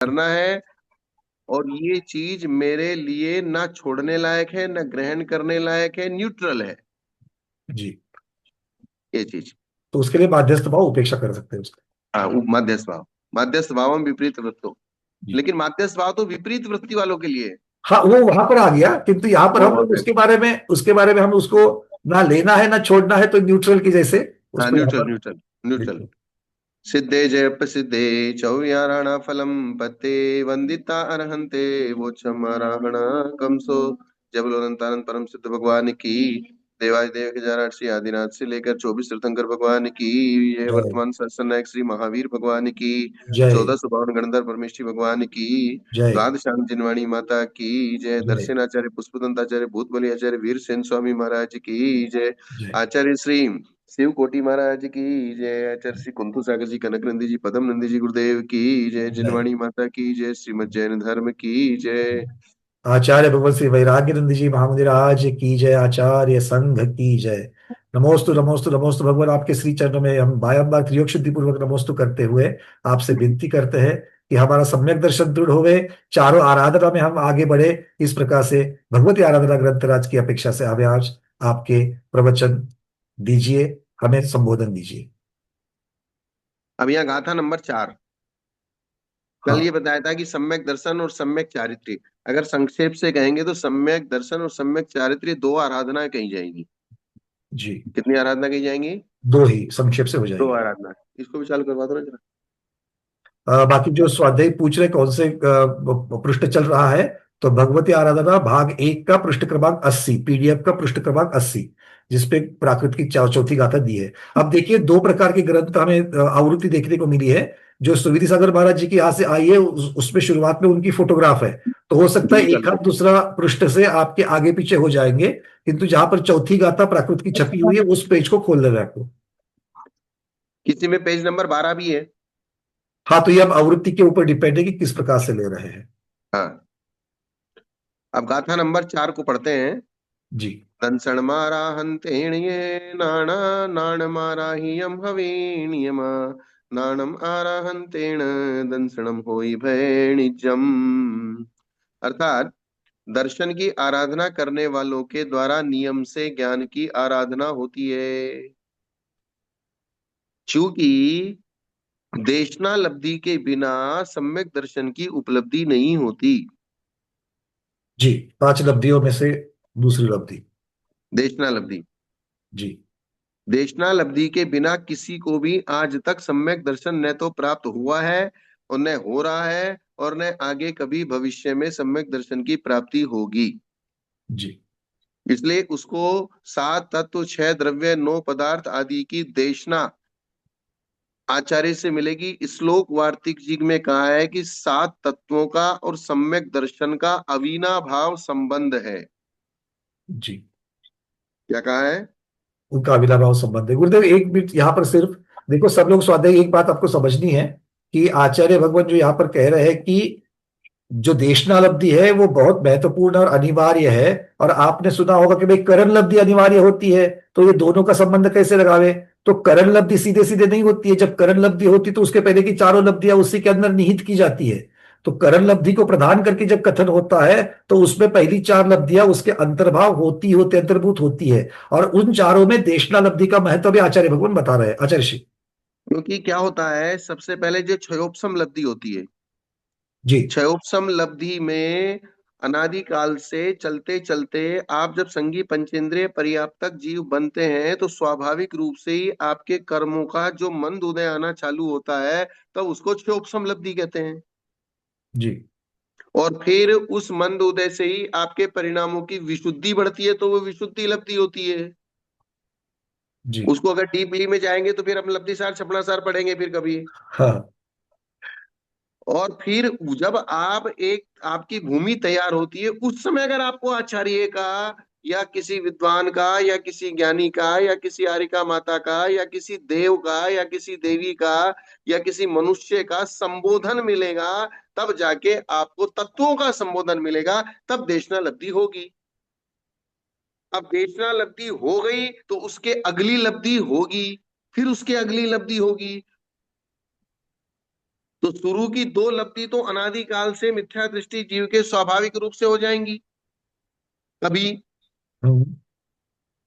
करना है, और ये चीज मेरे लिए ना छोड़ने लायक है ना ग्रहण करने लायक है, न्यूट्रल है जी। ये चीज। तो उसके लिए माध्यस्थ भाव उपेक्षा कर सकते हैं उसका। हाँ, मध्यस्थ भाव। मध्यस्थ भावम विपरीत वृत्तो। जी। लेकिन मध्यस्थ भाव तो विपरीत वृत्ति वालों के लिए है। हाँ, वो वहां पर आ गया, किंतु यहाँ पर वो हम वहां लोग पे। उसके बारे में हम उसको ना लेना है ना छोड़ना है, तो न्यूट्रल की जैसे हाँ, उसको यहाँ न्यूट्रल पर। Neutral neutral. बिल्कुल। सिद्धे जय प्रसिद्धे चौयाराणा फलम पते वंदिता अरहंते वो चमराहण कमसो। जबलोनंतानंद परम सिद्ध भगवान की, देवादिदेव के जराक्षी आदिनाथ से लेकर 24 तीर्थंकर भगवान की, ये जय। वर्तमान नायक श्री महावीर भगवान की, जय। 1452 गणधर परमेश्वरी भगवान की, जय। द्वादशांग जिनवाणी माता की जय, जय। दर्शनाचार्य पुष्पदंताचार्य भूत बलि आचार्य वीर सेन स्वामी महाराज की जय, जय। आचार्य श्री शिव कोटि महाराज की जय, आचार्य श्री कुंतु सागर जी, कनक नंदी जी, पदम नंदी जी गुरुदेव की जय, जय। जिनवाणी माता की जय, श्रीमद जैन धर्म की जय। आचार्य भगवत श्री वैराग्यनंद जी महामुनिराज की जय। आचार्य संघ की जय। नमोस्तु नमोस्तु नमोस्तु भगवान, आपके श्री चरणों में हम बारंबार त्रियोग शुद्धि पूर्वक नमोस्तु करते हुए आपसे विनती करते हैं कि हमारा सम्यक दर्शन दृढ़ होवे, चारों आराधना में हम आगे बढ़े। इस प्रकार से भगवती आराधना ग्रंथराज की अपेक्षा से हमें आज आपके प्रवचन दीजिए, हमें संबोधन दीजिए। अब यहाँ गाथा नंबर 4। कल हाँ। ये बताया था कि सम्यक दर्शन और सम्यक चारित्र्य। अगर संक्षेप से कहेंगे तो सम्यक दर्शन और सम्यक चारित्र्य दो आराधनाएं कही जाएंगी। जी। कितनी आराधना कही जाएंगी? दो ही संक्षेप से हो दो जाएगी। आराधना। इसको भी चालू करवा दो ना जरा। बाकी जो स्वाध्याय पूछ रहे कौन से पृष्ठ चल रहा है, तो भगवती आराधना भाग 1 का पृष्ठ क्रमांक 80, पीडीएफ का पृष्ठ क्रमांक 80, जिसपे प्राकृत की चौथी गाथा दी है। अब देखिए, दो प्रकार के ग्रंथ हमें आवृत्ति देखने को मिली है। जो सुविधि सागर महाराज जी की यहाँ से आई है, उसमें शुरुआत में उनकी फोटोग्राफ है। तो हो सकता है जूम कर एक लो। हाथ दूसरा पृष्ठ से आपके आगे पीछे हो जाएंगे, किंतु जहां पर चौथी गाथा प्राकृत की छपी हुई है उस पेज को खोल लेना है आपको। किसी में पेज नंबर 12 भी है। हाँ, तो ये अब आवृत्ति के ऊपर डिपेंड है कि किस प्रकार से ले रहे हैं। हाँ। अब गाथा नंबर 4 को पढ़ते हैं। जी। दंसण मारा हंतेण्ये नाणा नाण मारा हियम हवीण्यम, नाणम आराहंतेण दंसणम होई भैणिजम। अर्थात दर्शन की आराधना करने वालों के द्वारा नियम से ज्ञान की आराधना होती है। चूंकि देशना लब्धि के बिना सम्यक दर्शन की उपलब्धि नहीं होती। जी। 5 लब्धियों में से दूसरी लब्धि। देशना लब्धि। जी। देशना लब्धि के बिना किसी को भी आज तक सम्यक दर्शन न तो प्राप्त हुआ है और न हो रहा है, और न आगे कभी भविष्य में सम्यक दर्शन की प्राप्ति होगी। जी। इसलिए उसको सात तत्व, छह द्रव्य, नौ पदार्थ आदि की देशना आचार्य से मिलेगी। श्लोक वार्तिक जी में कहा है कि सात तत्वों का और सम्यक दर्शन का अविनाभाव संबंध है। जी। क्या कहा है? उनका अविनाभाव संबंध है। गुरुदेव एक मिनट यहाँ पर सिर्फ देखो, सब लोग स्वाध्याय, एक बात आपको समझनी है कि आचार्य भगवान जो यहाँ पर कह रहे हैं कि जो देशना लब्धि है वो बहुत महत्वपूर्ण और अनिवार्य है। और आपने सुना होगा कि भाई करण लब्धि अनिवार्य होती है, तो ये दोनों का संबंध कैसे लगावे? तो करण लब्धि सीधे सीधे नहीं होती है। जब करण लब्धि होती तो उसके पहले की चारों लब्धियां उसी के अंदर निहित की जाती है। तो करण लब्धि को प्रदान करके जब कथन होता है, तो उसमें पहली 4 लब्धियां उसके अंतर्भाव होते अंतर्भूत होती है। और उन चारों में देशना लब्धि का महत्व भी आचार्य भगवान बता रहे हैं, आचार्य श्री। क्योंकि क्या होता है, सबसे पहले जो क्षयोपसम लब्धि होती है, जी। क्षयोपसम लब्धि में अनादि काल से चलते चलते आप जब संगी पंचेंद्रिय पर्याप्तक जीव बनते हैं, तो स्वाभाविक रूप से ही आपके कर्मों का जो मंद उदय आना चालू होता है, तब उसको क्षयोपसम लब्धि कहते हैं। जी। और फिर उस मंद उदय से ही आपके परिणामों की विशुद्धि बढ़ती है, तो वो विशुद्धि लब्धि होती है। जी। उसको अगर डीपली में जाएंगे तो फिर हम लब्धि सार छपना सार पढ़ेंगे फिर कभी। हाँ। और फिर जब आप एक आपकी भूमि तैयार होती है, उस समय अगर आपको आचार्य का या किसी विद्वान का या किसी ज्ञानी का या किसी आरिका माता का या किसी देव का या किसी देवी का या किसी मनुष्य का संबोधन मिलेगा, तब जाके आपको तत्वों का संबोधन मिलेगा, तब देशना लब्धि होगी। अब देशना लब्धि हो गई तो उसके अगली लब्धि होगी, फिर उसके अगली लब्धि होगी। तो शुरू की दो लब्धि तो अनादिकाल से मिथ्या दृष्टि जीव के स्वाभाविक रूप से हो जाएंगी कभी। हम्म,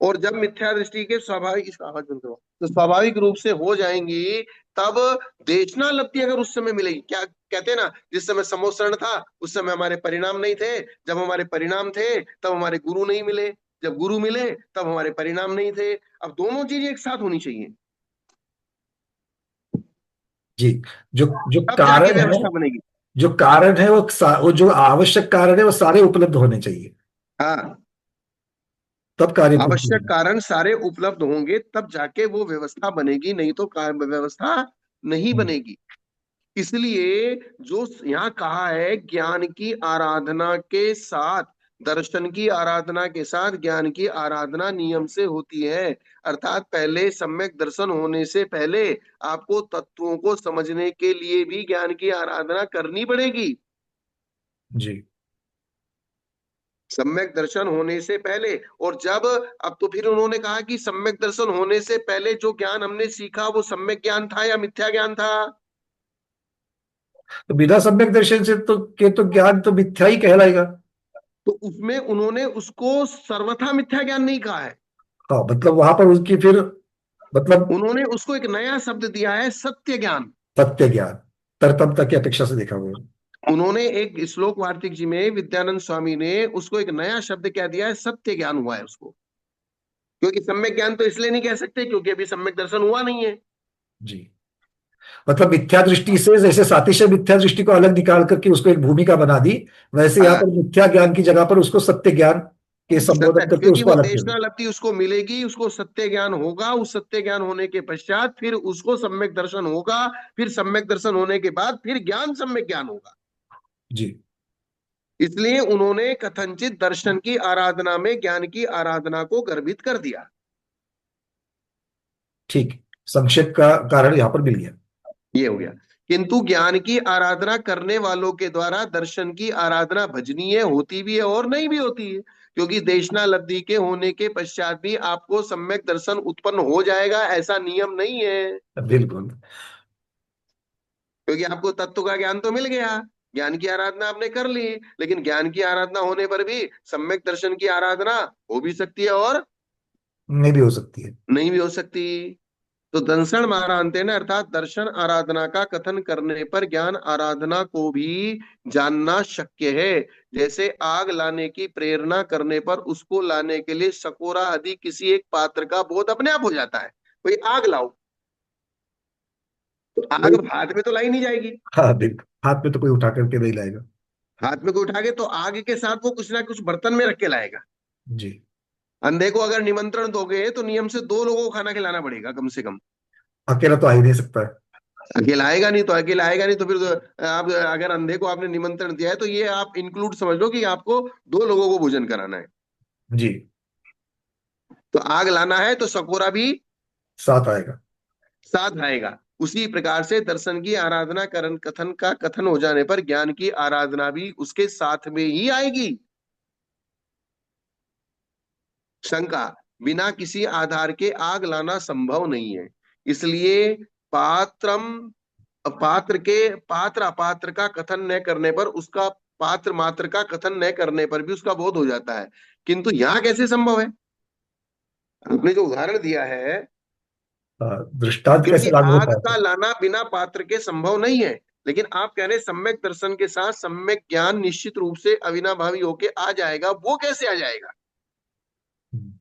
और जब मिथ्या दृष्टि के स्वाभाविक, इसका आवाज बंद करो, तो स्वाभाविक रूप से हो जाएंगी, तब देशना लब्धि अगर उस समय मिलेगी, क्या कहते हैं ना, जिस समय समोसरण था उस समय हमारे परिणाम नहीं थे, जब हमारे परिणाम थे तब हमारे गुरु नहीं मिले, जब गुरु मिले तब हमारे परिणाम नहीं थे। अब दोनों चीजें एक साथ होनी चाहिए, जी। जो जो तब जाके कारण है, व्यवस्था बनेगी। वो जो आवश्यक कारण है वो सारे उपलब्ध होने चाहिए, हाँ, तब कार्य पूर्ति आवश्यक होगी। कारण सारे उपलब्ध होंगे तब जाके वो व्यवस्था बनेगी, नहीं तो व्यवस्था नहीं हम्म, बनेगी। इसलिए जो यहाँ कहा है, ज्ञान की आराधना के साथ, दर्शन की आराधना के साथ ज्ञान की आराधना नियम से होती है। अर्थात पहले सम्यक दर्शन होने से पहले आपको तत्वों को समझने के लिए भी ज्ञान की आराधना करनी पड़ेगी। जी। सम्यक दर्शन होने से पहले। और जब, अब तो फिर उन्होंने कहा कि सम्यक दर्शन होने से पहले जो ज्ञान हमने सीखा वो सम्यक ज्ञान था या मिथ्या ज्ञान था? तो बिना सम्यक दर्शन से तो ज्ञान तो मिथ्या ही कहलाएगा। तो उसमें उन्होंने उसको सर्वथा मिथ्या ज्ञान नहीं कहा है, हाँ, मतलब वहां पर उसकी फिर, मतलब उन्होंने उसको एक नया शब्द दिया है, सत्य ज्ञान। सत्य ज्ञान, तरतमता की अपेक्षा से देखा हुआ है। उन्होंने एक श्लोक वार्तिक जी में विद्यानंद स्वामी ने उसको एक नया शब्द क्या दिया है, सत्य ज्ञान हुआ है उसको। क्योंकि सम्यक ज्ञान तो इसलिए नहीं कह सकते क्योंकि अभी सम्यक दर्शन हुआ नहीं है। जी। मतलब मिथ्या दृष्टि से, जैसे सातिशय मिथ्या दृष्टि को अलग निकाल करके उसको एक भूमिका बना दी, वैसे यहाँ हाँ, पर मिथ्या ज्ञान की जगह पर उसको सत्य ज्ञान के सत्य, संबोधन करके क्योंकि उसको वो अलग कर देशना दिया। लब्धि उसको मिलेगी, उसको सत्य ज्ञान होगा, उस सत्य ज्ञान होने के पश्चात फिर उसको सम्यक दर्शन होगा, फिर सम्यक दर्शन होने के बाद फिर ज्ञान सम्यक ज्ञान होगा। जी। इसलिए उन्होंने कथनचित दर्शन की आराधना में ज्ञान की आराधना को गर्भित कर दिया। ठीक, संक्षेप का कारण यहाँ पर मिल गया। ये हो गया। किंतु ज्ञान की आराधना करने वालों के द्वारा दर्शन की आराधना भजनीय होती भी है और नहीं भी होती है, क्योंकि देशना लब्धि के होने के पश्चात भी आपको सम्यक दर्शन उत्पन्न हो जाएगा ऐसा नियम नहीं है। बिल्कुल। क्योंकि आपको तत्व का ज्ञान तो मिल गया, ज्ञान की आराधना आपने कर ली, लेकिन ज्ञान की आराधना होने पर भी सम्यक दर्शन की आराधना हो भी सकती है और नहीं भी हो सकती है। नहीं भी हो सकती। तो दर्शन मारांतेन अर्थात दर्शन आराधना का कथन करने पर ज्ञान आराधना को भी जानना शक्य है। जैसे आग लाने की प्रेरणा करने पर उसको लाने के लिए सकोरा आदि किसी एक पात्र का बोध अपने आप हो जाता है, भाई आग लाओ, तो आग वही। हाथ में तो लाई नहीं जाएगी। हाँ, बिल्कुल, हाथ में तो कोई उठा करके नहीं लाएगा। हाथ में कोई उठा के तो आग के साथ वो कुछ ना कुछ बर्तन में रख के लाएगा। जी। अंधे को अगर निमंत्रण दोगे तो नियम से दो लोगों को खाना खिलाना पड़ेगा कम से कम। अकेला तो आ ही नहीं सकता है। अकेला आएगा नहीं तो, अकेला आएगा नहीं तो फिर तो आप अगर अंधे को आपने निमंत्रण दिया है तो ये आप इंक्लूड समझ लो कि आपको दो लोगों को भोजन कराना है। जी। तो आग लाना है तो सकोरा भी साथ आएगा। साथ आएगा। उसी प्रकार से दर्शन की आराधना करण कथन का कथन हो जाने पर ज्ञान की आराधना भी उसके साथ में ही आएगी। शंका, बिना किसी आधार के आग लाना संभव नहीं है, इसलिए पात्रम, पात्र अपात्र का कथन न करने पर उसका, पात्र मात्र का कथन न करने पर भी उसका बोध हो जाता है। किंतु यहाँ कैसे संभव है? आपने जो उदाहरण दिया है, दृष्टांत क्योंकि कैसे लागू आग होता है का तो। लाना बिना पात्र के संभव नहीं है, लेकिन आप कह रहे हैं सम्यक दर्शन के साथ सम्यक ज्ञान निश्चित रूप से अविनाभावी होके आ जाएगा, वो कैसे आ जाएगा? हम्म,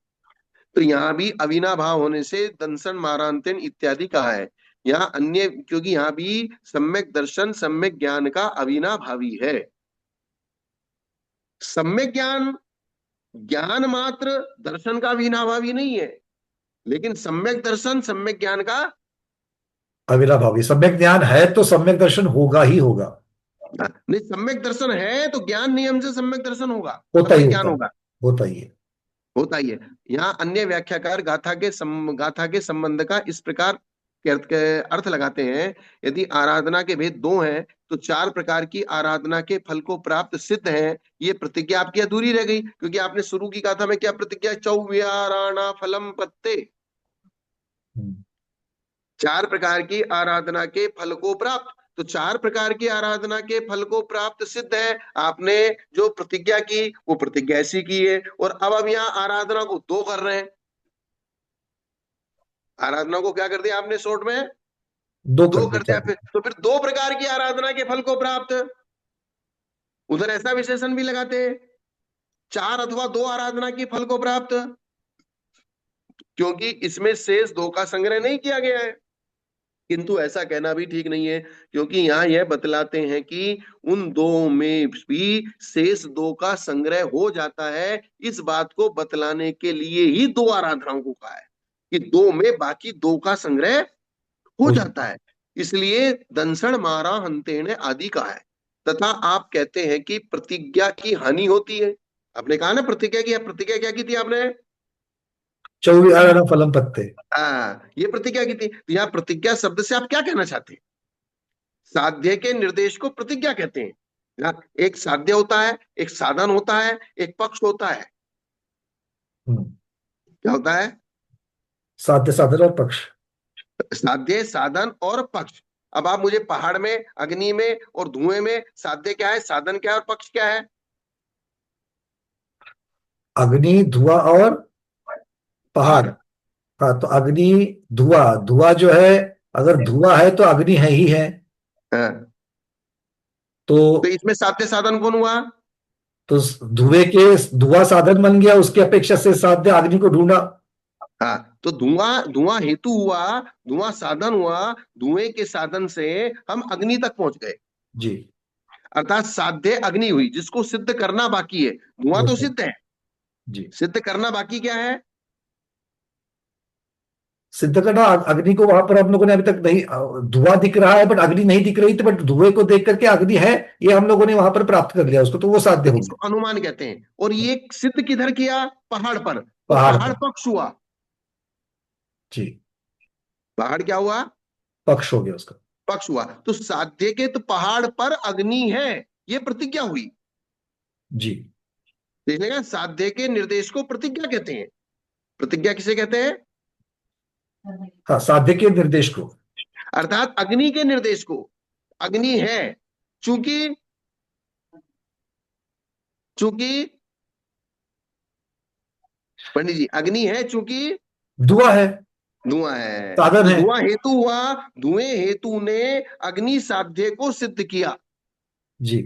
तो यहाँ भी अविनाभाव होने से दंसन मारांतन इत्यादि कहा है। यहाँ अन्य, क्योंकि यहाँ भी सम्यक दर्शन सम्यक ज्ञान का अविनाभावी है। सम्यक ज्ञान, ज्ञान मात्र दर्शन का अविनाभावी नहीं है, लेकिन सम्यक दर्शन सम्यक ज्ञान का, अविनाभावी सम्यक ज्ञान है तो सम्यक दर्शन होगा ही होगा। नहीं सम्यक दर्शन है तो ज्ञान नियम से सम्यक दर्शन होगा, होता ही सम्यक ज्ञान होता है। होगा। होता ही है। होता ही है। यहाँ अन्य व्याख्याकार गाथा के संबंध का इस प्रकार के अर्थ लगाते हैं, यदि आराधना के भेद दो हैं तो चार प्रकार की आराधना के फल को प्राप्त सिद्ध है। ये प्रतिज्ञा आपकी अधूरी रह गई, क्योंकि आपने शुरू की गाथा में क्या प्रतिज्ञा, चौव्याराणा फलम पत्ते, हम्म, चार प्रकार की आराधना के फल को प्राप्त। तो चार प्रकार की आराधना के फल को प्राप्त सिद्ध है। आपने जो प्रतिज्ञा की वो प्रतिज्ञा ऐसी की है, और अब हम यहाँ आराधना को दो कर रहे हैं। आराधना को क्या कर दिया आपने शॉर्ट में? दो कर दो दिया, कर दिया। चार फिर तो फिर दो प्रकार की आराधना के फल को प्राप्त, उधर ऐसा विशेषण भी लगाते हैं, चार अथवा दो आराधना की फल को प्राप्त, क्योंकि इसमें शेष दो का संग्रह नहीं किया गया है। किंतु ऐसा कहना भी ठीक नहीं है, क्योंकि यहाँ यह बतलाते हैं कि उन दो में भी शेष दो का संग्रह हो जाता है। इस बात को बतलाने के लिए ही दो आराधनाओं को कहा है कि दो में बाकी दो का संग्रह हो हो जाता है। इसलिए दंसण मारा हंतेने आदि कहा है। तथा आप कहते हैं कि प्रतिज्ञा की हानि होती है। आपने कहा ना प्रतिज्ञा की, प्रतिज्ञा क्या की थी आपने? 24 फलम पत्ते। ये प्रतिज्ञा की थी। तो यहाँ प्रतिज्ञा शब्द से आप क्या कहना चाहते हैं? साध्य के निर्देश को प्रतिज्ञा कहते हैं ना। एक साध्य होता है, एक साधन होता है, एक पक्ष होता है। हम्म। क्या होता है? साध्य, साधन और पक्ष। साध्य, साधन और पक्ष। अब आप मुझे पहाड़ में, अग्नि में और धुएं में साध्य क्या है, साधन क्या है और पक्ष क्या है? अग्नि, धुआं और पहाड़। पहाड़। हाँ, तो अग्नि, धुआं, धुआं जो है, अगर धुआं है तो अग्नि है ही है। हाँ। तो तो इसमें साध्य साधन कौन हुआ? तो धुएं के, धुआं साधन बन गया, उसकी अपेक्षा से साध्य अग्नि को ढूंढा। हाँ, तो धुआं धुआं हेतु हुआ, धुआं साधन हुआ, धुएं के साधन से हम अग्नि तक पहुंच गए। जी। अर्थात साध्य अग्नि हुई, जिसको सिद्ध करना बाकी है। धुआं वो तो तो। सिद्ध है, जी। सिद्ध करना बाकी क्या है? सिद्ध करना, अग्नि को वहां पर हम लोगों ने अभी तक नहीं, धुआं दिख रहा है बट अग्नि नहीं दिख रही थी, बट धुएं को देख करके अग्नि है, ये हम लोगों ने वहां पर प्राप्त कर लिया उसको, तो वो साध्य तो हो इसको गया। अनुमान कहते हैं। और ये सिद्ध किधर किया? पहाड़ पर। तो पहाड़ पहाड़ पर। पक्ष हुआ। जी। पहाड़ क्या हुआ? पक्ष हो गया उसका। पक्ष हुआ। तो साध्य के तो पहाड़ पर अग्नि है, ये प्रतिज्ञा हुई। जी। देखिएगा, साध्य के निर्देश को प्रतिज्ञा कहते हैं। प्रतिज्ञा किसे कहते हैं? हाँ, साध्य के निर्देश को। अर्थात अग्नि के निर्देश को। अग्नि है, चूंकि चूंकि पंडित जी, अग्नि है चूंकि धुआं है, धुआं है। साधन तो है। धुआं हेतु हुआ, धुएं हेतु ने अग्नि साध्य को सिद्ध किया। जी।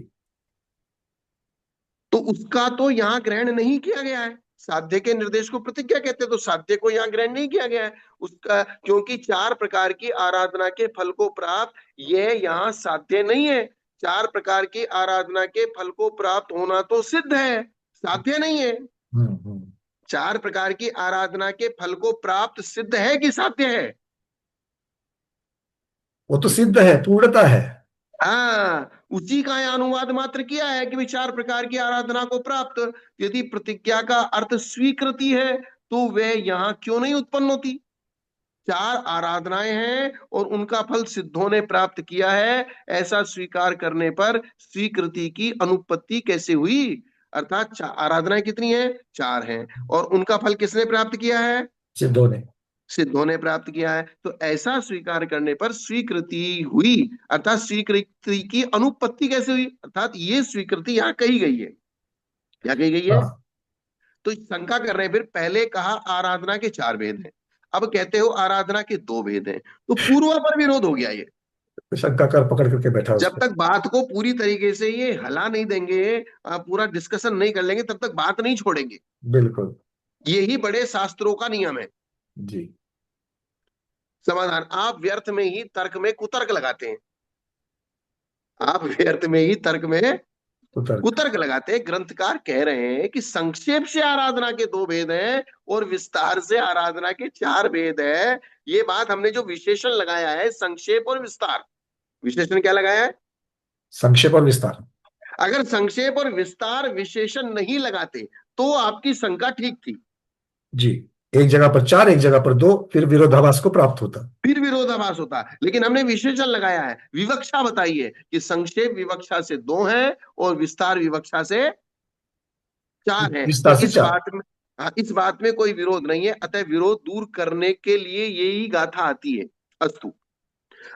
तो उसका तो यहां ग्रहण नहीं किया गया है। साध्य के निर्देश को प्रतिज्ञा कहते हैं, तो साध्य को यहां ग्रहण नहीं किया गया है उसका, क्योंकि चार प्रकार की आराधना के फल को प्राप्त, यह यहाँ साध्य नहीं है। चार प्रकार की आराधना के फल को प्राप्त होना तो सिद्ध है, साध्य नहीं है। हम्म। चार प्रकार की आराधना के फल को प्राप्त सिद्ध है कि साध्य है? वो तो सिद्ध है, पूर्णता है। हाँ, उसी का यहाँ अनुवाद मात्र किया है कि चार प्रकार की आराधना को प्राप्त। यदि प्रतिज्ञा का अर्थ स्वीकृति है, तो वह यहाँ क्यों नहीं उत्पन्न होती? चार आराधनाएं हैं और उनका फल सिद्धों ने प्राप्त किया है, ऐसा स्वीकार करने पर स्वीकृति की अनुपत्ति कैसे हुई? अर्थात आराधनाएं कितनी हैं? चार हैं, और उनका फल किसने प्राप्त किया है? सिद्धों ने। सिद्धों ने प्राप्त किया है। तो ऐसा स्वीकार करने पर स्वीकृति हुई, अर्थात स्वीकृति की अनुपत्ति कैसे हुई? अर्थात ये स्वीकृति यहाँ कही गई है। क्या कही गई है? हाँ, तो शंका कर रहे हैं, फिर पहले कहा आराधना के चार भेद हैं, अब कहते हो आराधना के दो भेद हैं, तो पूर्वा पर विरोध हो गया ये। तो शंका कर पकड़ करके बैठा उस जब पर। तक बात को पूरी तरीके से ये हला नहीं देंगे, पूरा डिस्कशन नहीं कर लेंगे, तब तक बात नहीं छोड़ेंगे। बिल्कुल। यही बड़े शास्त्रों का नियम है। जी। समाधान, आप व्यर्थ में ही तर्क में कुतर्क लगाते हैं। आप व्यर्थ में ही तर्क में तो तर्क। कुतर्क लगाते हैं। ग्रंथकार कह रहे हैं कि संक्षेप से आराधना के दो भेद हैं और विस्तार से आराधना के चार भेद है। ये बात हमने जो विशेषण लगाया है, संक्षेप और विस्तार, विशेषण क्या लगाया है? संक्षेप और विस्तार। अगर संक्षेप और विस्तार विशेषण नहीं लगाते तो आपकी शंका ठीक थी। जी। एक जगह पर चार, एक जगह पर दो, फिर विरोधाभास को प्राप्त होता। फिर विरोधाभास होता, लेकिन हमने विशेषण लगाया है, विवक्षा बताई है कि संक्षेप विवक्षा से दो है और विस्तार विवक्षा से चार है। तो विस्तार से इस चार। बात में, हाँ, इस बात में कोई विरोध नहीं है। अतः विरोध दूर करने के लिए यही गाथा आती है। अस्तु।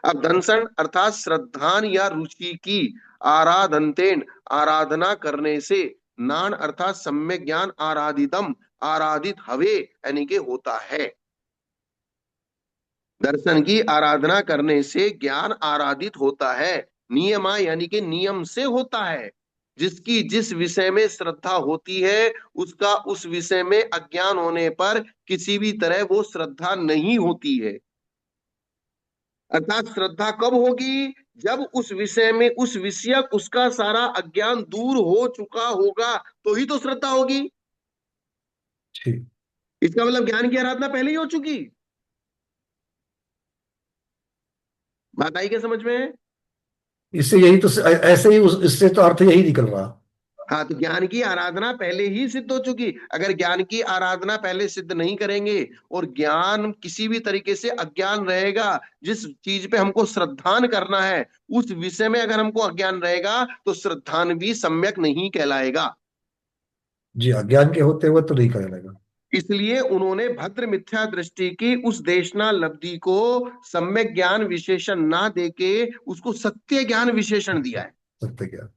अब दंसन अर्थात श्रद्धान या रुचि की, आराधनतेन आराधना करने से, नान अर्थात सम्यक ज्ञान, आराधितम आराधित हवे यानी कि होता है। दर्शन की आराधना करने से ज्ञान आराधित होता है। नियमा यानी कि नियम से होता है। जिसकी जिस विषय में श्रद्धा होती है उसका उस विषय में अज्ञान होने पर किसी भी तरह वो श्रद्धा नहीं होती है। अर्थात श्रद्धा कब होगी? जब उस विषय में उस विषयक उसका सारा अज्ञान दूर हो चुका होगा तो ही तो श्रद्धा होगी। ठीक। इसका मतलब ज्ञान की आराधना पहले ही हो चुकी। बात आई क्या समझ में? इससे यही तो ऐसे ही इससे तो अर्थ यही निकल रहा। हाँ, तो ज्ञान की आराधना पहले ही सिद्ध हो चुकी। अगर ज्ञान की आराधना पहले सिद्ध नहीं करेंगे और ज्ञान किसी भी तरीके से अज्ञान रहेगा, जिस चीज पे हमको श्रद्धान करना है उस विषय में अगर हमको अज्ञान रहेगा तो श्रद्धान भी सम्यक नहीं कहलाएगा। जी, अज्ञान के होते हुए तो नहीं कहलाएगा। इसलिए उन्होंने भद्र मिथ्या दृष्टि की उस देशना लब्धि को सम्यक ज्ञान विशेषण ना देके उसको सत्य ज्ञान विशेषण दिया है। सत्य ज्ञान।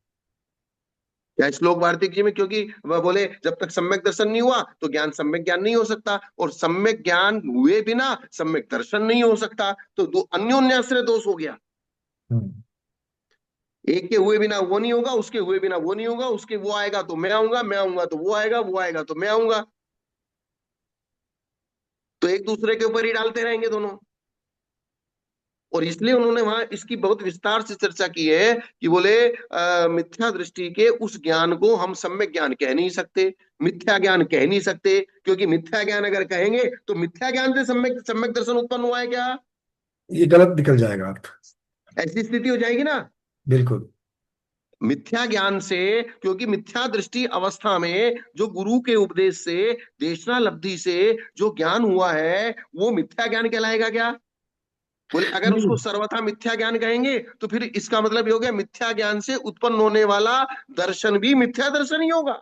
क्या श्लोक वार्तिक जी में? क्योंकि वह बोले जब तक सम्यक दर्शन नहीं हुआ तो ज्ञान सम्यक ज्ञान नहीं हो सकता, और सम्यक ज्ञान हुए बिना सम्यक दर्शन नहीं हो सकता। तो दो अन्योन्याश्रय दोष हो गया। हम्म। एक के हुए बिना वो नहीं होगा, उसके हुए बिना वो नहीं होगा, उसके वो आएगा तो मैं आऊंगा, मैं आऊंगा तो वो आएगा, वो आएगा तो मैं आऊंगा। तो एक दूसरे के ऊपर ही डालते रहेंगे दोनों। और इसलिए उन्होंने वहां इसकी बहुत विस्तार से चर्चा की है कि बोले मिथ्या दृष्टि के उस ज्ञान को हम सम्यक ज्ञान कह नहीं सकते, मिथ्या ज्ञान कह नहीं सकते। क्योंकि मिथ्या ज्ञान अगर कहेंगे तो मिथ्या ज्ञान से सम्यक सम्यक दर्शन उत्पन्न हुआ है क्या? ये गलत निकल जाएगा अर्थ। ऐसी स्थिति हो जाएगी ना। बिल्कुल। मिथ्या ज्ञान से, क्योंकि मिथ्या दृष्टि अवस्था में जो गुरु के उपदेश से, देशना लब्धि से जो ज्ञान हुआ है वो मिथ्या ज्ञान कहलाएगा क्या? बोले अगर नहीं, उसको सर्वथा मिथ्या ज्ञान कहेंगे तो फिर इसका मतलब ये हो गया मिथ्या ज्ञान से उत्पन्न होने वाला दर्शन भी मिथ्या दर्शन ही होगा।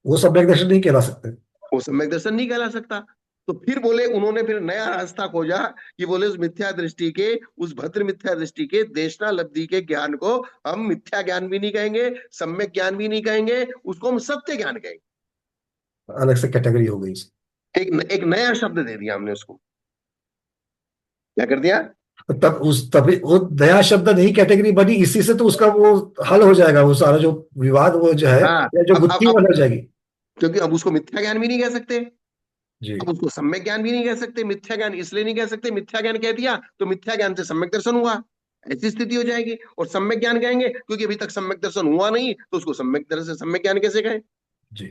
वो सम्यक दर्शन नहीं कहला सकते। वो सम्यक दर्शन नहीं कहला सकता। तो फिर बोले उन्होंने फिर नया रास्ता खोजा कि बोले उस मिथ्या दृष्टि के, उस भद्र मिथ्या दृष्टि के देशना लब्धि के ज्ञान को हम मिथ्या ज्ञान भी नहीं कहेंगे, सम्यक ज्ञान भी नहीं कहेंगे, उसको हम सत्य ज्ञान कहेंगे। अलग से कैटेगरी हो गई। एक नया शब्द दे दिया हमने उसको। क्या कर दिया? तब उस तभी वो नया शब्द नहीं कैटेगरी बनी, इसी से तो उसका वो हल हो जाएगा, वो सारा जो विवाद वो जो है, हाँ। या जो अब गुत्थी अब हल हो जाएगी। क्योंकि अब उसको मिथ्या ज्ञान भी नहीं कह सकते, जी। अब उसको सम्यक ज्ञान भी नहीं कह सकते। मिथ्या ज्ञान इसलिए नहीं कह सकते, मिथ्या ज्ञान कह दिया तो मिथ्या ज्ञान से सम्यक दर्शन हुआ, ऐसी स्थिति हो जाएगी। और सम्यक ज्ञान कहेंगे क्योंकि अभी तक सम्यक दर्शन हुआ नहीं तो उसको सम्यक दर्शन सम्यक ज्ञान कैसे कहें? जी।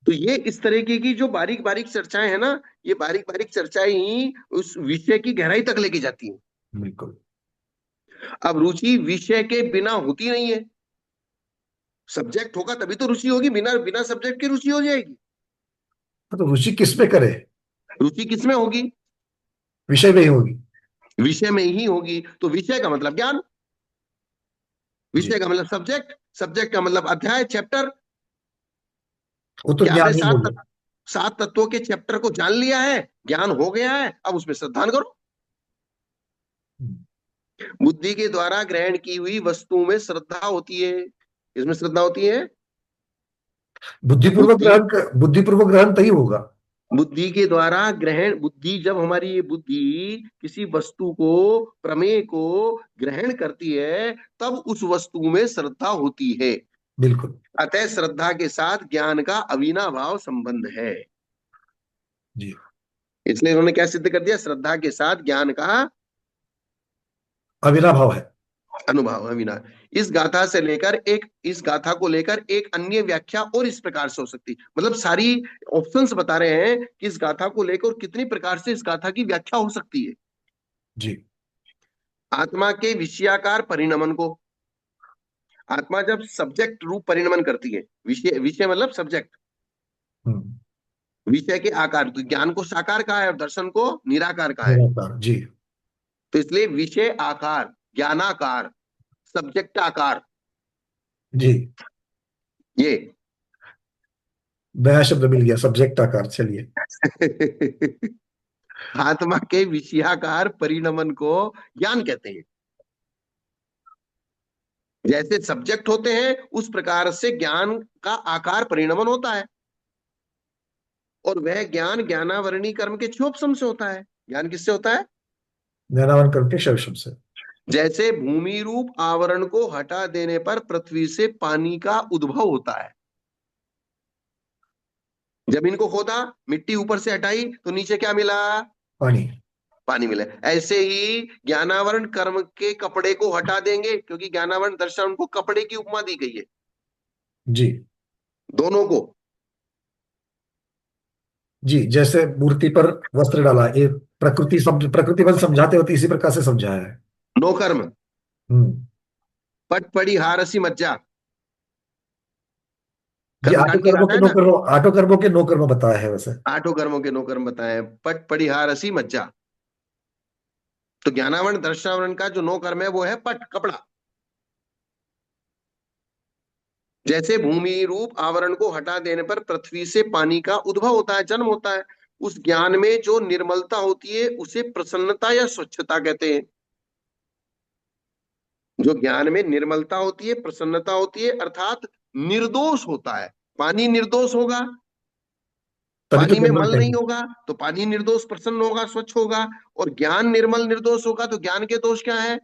तो ये इस तरीके की जो बारीक बारीक चर्चाएं है ना, ये बारीक बारीक चर्चाएं ही उस विषय की गहराई तक लेके जाती हैं। बिल्कुल। अब रुचि विषय के बिना होती नहीं है। सब्जेक्ट होगा तभी तो रुचि होगी, बिना बिना सब्जेक्ट की रुचि हो जाएगी? तो रुचि किस में करे? रुचि किसमें होगी? विषय में ही होगी। विषय में ही होगी। तो विषय का मतलब ज्ञान, जी। विषय का मतलब सब्जेक्ट, सब्जेक्ट का मतलब अध्याय, चैप्टर। वो तो कि आपने ज्ञान ही हो गया। सात तत्वों के चैप्टर को जान लिया है, ज्ञान हो गया है, अब उसमें श्रद्धान करो। बुद्धि के द्वारा ग्रहण की हुई वस्तु में श्रद्धा होती है। इसमें श्रद्धा होती है। बुद्धिपूर्वक बुद्धि, ग्रहण, बुद्धिपूर्वक ग्रहण तभी होगा। बुद्धि के द्वारा ग्रहण, बुद्धि जब हमारी ये बुद्धि किसी वस्तु को, प्रमेय को ग्रहण करती है तब उस वस्तु में श्रद्धा होती है। बिल्कुल। अतः श्रद्धा के साथ ज्ञान का अविनाभाव संबंध है। जी। इसलिए उन्होंने क्या सिद्ध कर दिया? श्रद्धा के साथ ज्ञान का अविनाभाव है। अनुभव है विना। इस गाथा को लेकर एक अन्य व्याख्या और इस प्रकार से हो सकती, मतलब सारी ऑप्शंस बता रहे हैं कि इस गाथा को लेकर कितनी प्रकार से इस गाथा की व्याख्या हो सकती है। जी। आत्मा के विषयाकार परिणमन को, आत्मा जब सब्जेक्ट रूप परिणमन करती है, विषय विषय मतलब सब्जेक्ट, हम्म। विषय के आकार, तो ज्ञान को साकार कहा है और दर्शन को निराकार कहा है। निराकार। जी। तो इसलिए विषय आकार, ज्ञानाकार, सब्जेक्ट आकार, जी। ये नया शब्द मिल गया, सब्जेक्ट आकार। चलिए। आत्मा के विषयाकार परिणमन को ज्ञान कहते हैं। जैसे सब्जेक्ट होते हैं उस प्रकार से ज्ञान का आकार परिणमन होता है, और वह ज्ञान ज्ञानावरणी कर्म के क्षोभसम से होता है। ज्ञान किससे होता है? ज्ञानावरण करके शैवशम से। जैसे भूमि रूप आवरण को हटा देने पर पृथ्वी से पानी का उद्भव होता है। जमीन को खोदा, मिट्टी ऊपर से हटाई, तो नीचे क्या मिला? पानी। पानी मिला। ऐसे ही ज्ञानावरण कर्म के कपड़े को हटा देंगे, क्योंकि ज्ञानावरण दर्शन उनको कपड़े की उपमा दी गई है, जी दोनों को। जी, जैसे मूर्ति पर वस्त्र डाला, ये प्रकृति शब्द प्रकृति बल समझाते होते इसी प्रकार से समझाया है। नो कर्म। हम्म। पट पड़ी हारसी मज्जा, जी, आठों कर्मकांड की कर्मों गाथा के है नो ना। कर्मों, आठों कर्मों के नो कर्म बताया है वैसे। आठों कर्मों के नो कर्म बताए हैं, पट पड़ी हारसी मज्जा। तो ज्ञानावरण दर्शनावरण का जो नो कर्म है वो है पट, कपड़ा। जैसे भूमि रूप आवरण को हटा देने पर पृथ्वी से पानी का उद्भव होता है, जन्म होता है। उस ज्ञान में जो निर्मलता होती है उसे प्रसन्नता या स्वच्छता कहते हैं। जो ज्ञान में निर्मलता होती है, प्रसन्नता होती है, अर्थात निर्दोष होता है। पानी निर्दोष होगा, तभी तो पानी में निर्मल मल नहीं कहेंगे। होगा, तो पानी निर्दोष प्रसन्न होगा, स्वच्छ होगा। और ज्ञान निर्मल निर्दोष होगा, तो ज्ञान के दोष क्या है?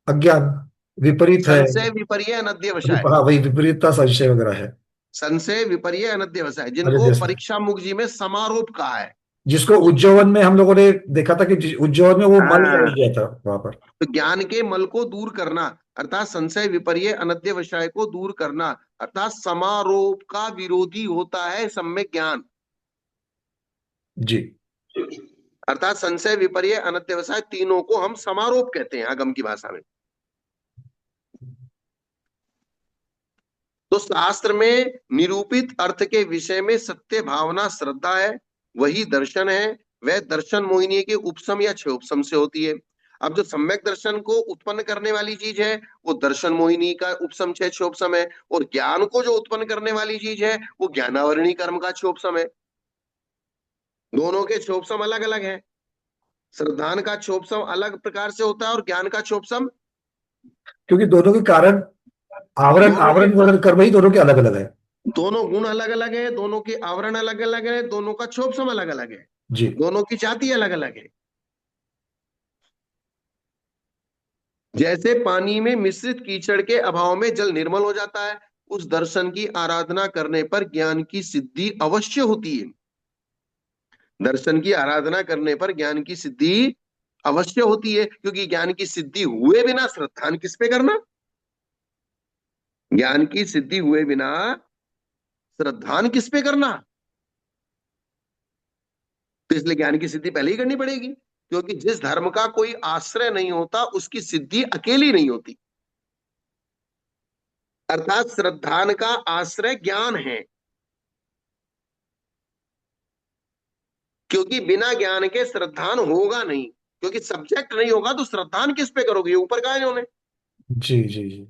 अज्ञान, विपरीत है। संशय विपर्य अनध्यवसाय। हाँ, वही विपरीतता संशय वगैरह है। संशय विपर्य अनध्यवसाय, अरे जिनको जैसे परीक्षा मुख जी में समारोप कहा है। जिसको उज्जैन में हम लोगों ने देखा था कि उज्जैन में वो मल रह हाँ, गया था वहां पर। तो ज्ञान के मल को दूर करना, अर्थात संशय विपर्य अनध्यवसाय को दूर करना, अर्थात समारोप का विरोधी होता है सम्यक ज्ञान। जी अर्थात संशय विपर्य अनध्यवसाय तीनों को हम समारोप कहते हैं आगम की भाषा में। तो शास्त्र में निरूपित अर्थ के विषय में सत्य भावना श्रद्धा है, वही दर्शन है। वह दर्शन मोहिनी के उपसम या क्षोभसम से होती है। अब जो सम्यक दर्शन को उत्पन्न करने वाली चीज है वो दर्शन मोहिनी का उपसम छह क्षोभसम है, और ज्ञान को जो उत्पन्न करने वाली चीज है वो ज्ञानावरणी कर्म का क्षोभसम है। दोनों के क्षोभसम अलग अलग है। श्रद्धान का क्षोभसम अलग प्रकार से होता है, और ज्ञान का क्षोभसम। क्योंकि दोनों के कारण आवरण दोनों के आवरण वगैरह कर्म ही दोनों के अलग अलग है। दोनों गुण अलग अलग है, दोनों के आवरण अलग अलग है, दोनों का क्षोभसम अलग अलग है, जी दोनों की जाति अलग अलग है। जैसे पानी में मिश्रित कीचड़ के अभाव में जल निर्मल हो जाता है, उस दर्शन की आराधना करने पर ज्ञान की सिद्धि अवश्य होती है। दर्शन की आराधना करने पर ज्ञान की सिद्धि अवश्य होती है, क्योंकि ज्ञान की सिद्धि हुए बिना श्रद्धान किस पे करना? ज्ञान की सिद्धि हुए बिना श्रद्धान किस पे करना? तो इसलिए ज्ञान की सिद्धि पहले ही करनी पड़ेगी, क्योंकि जिस धर्म का कोई आश्रय नहीं होता उसकी सिद्धि अकेली नहीं होती। अर्थात श्रद्धान का आश्रय ज्ञान है, क्योंकि बिना ज्ञान के श्रद्धान होगा नहीं। क्योंकि सब्जेक्ट नहीं होगा तो श्रद्धान किस पे करोगे? ऊपर कहा इन्होंने। जी जी जी।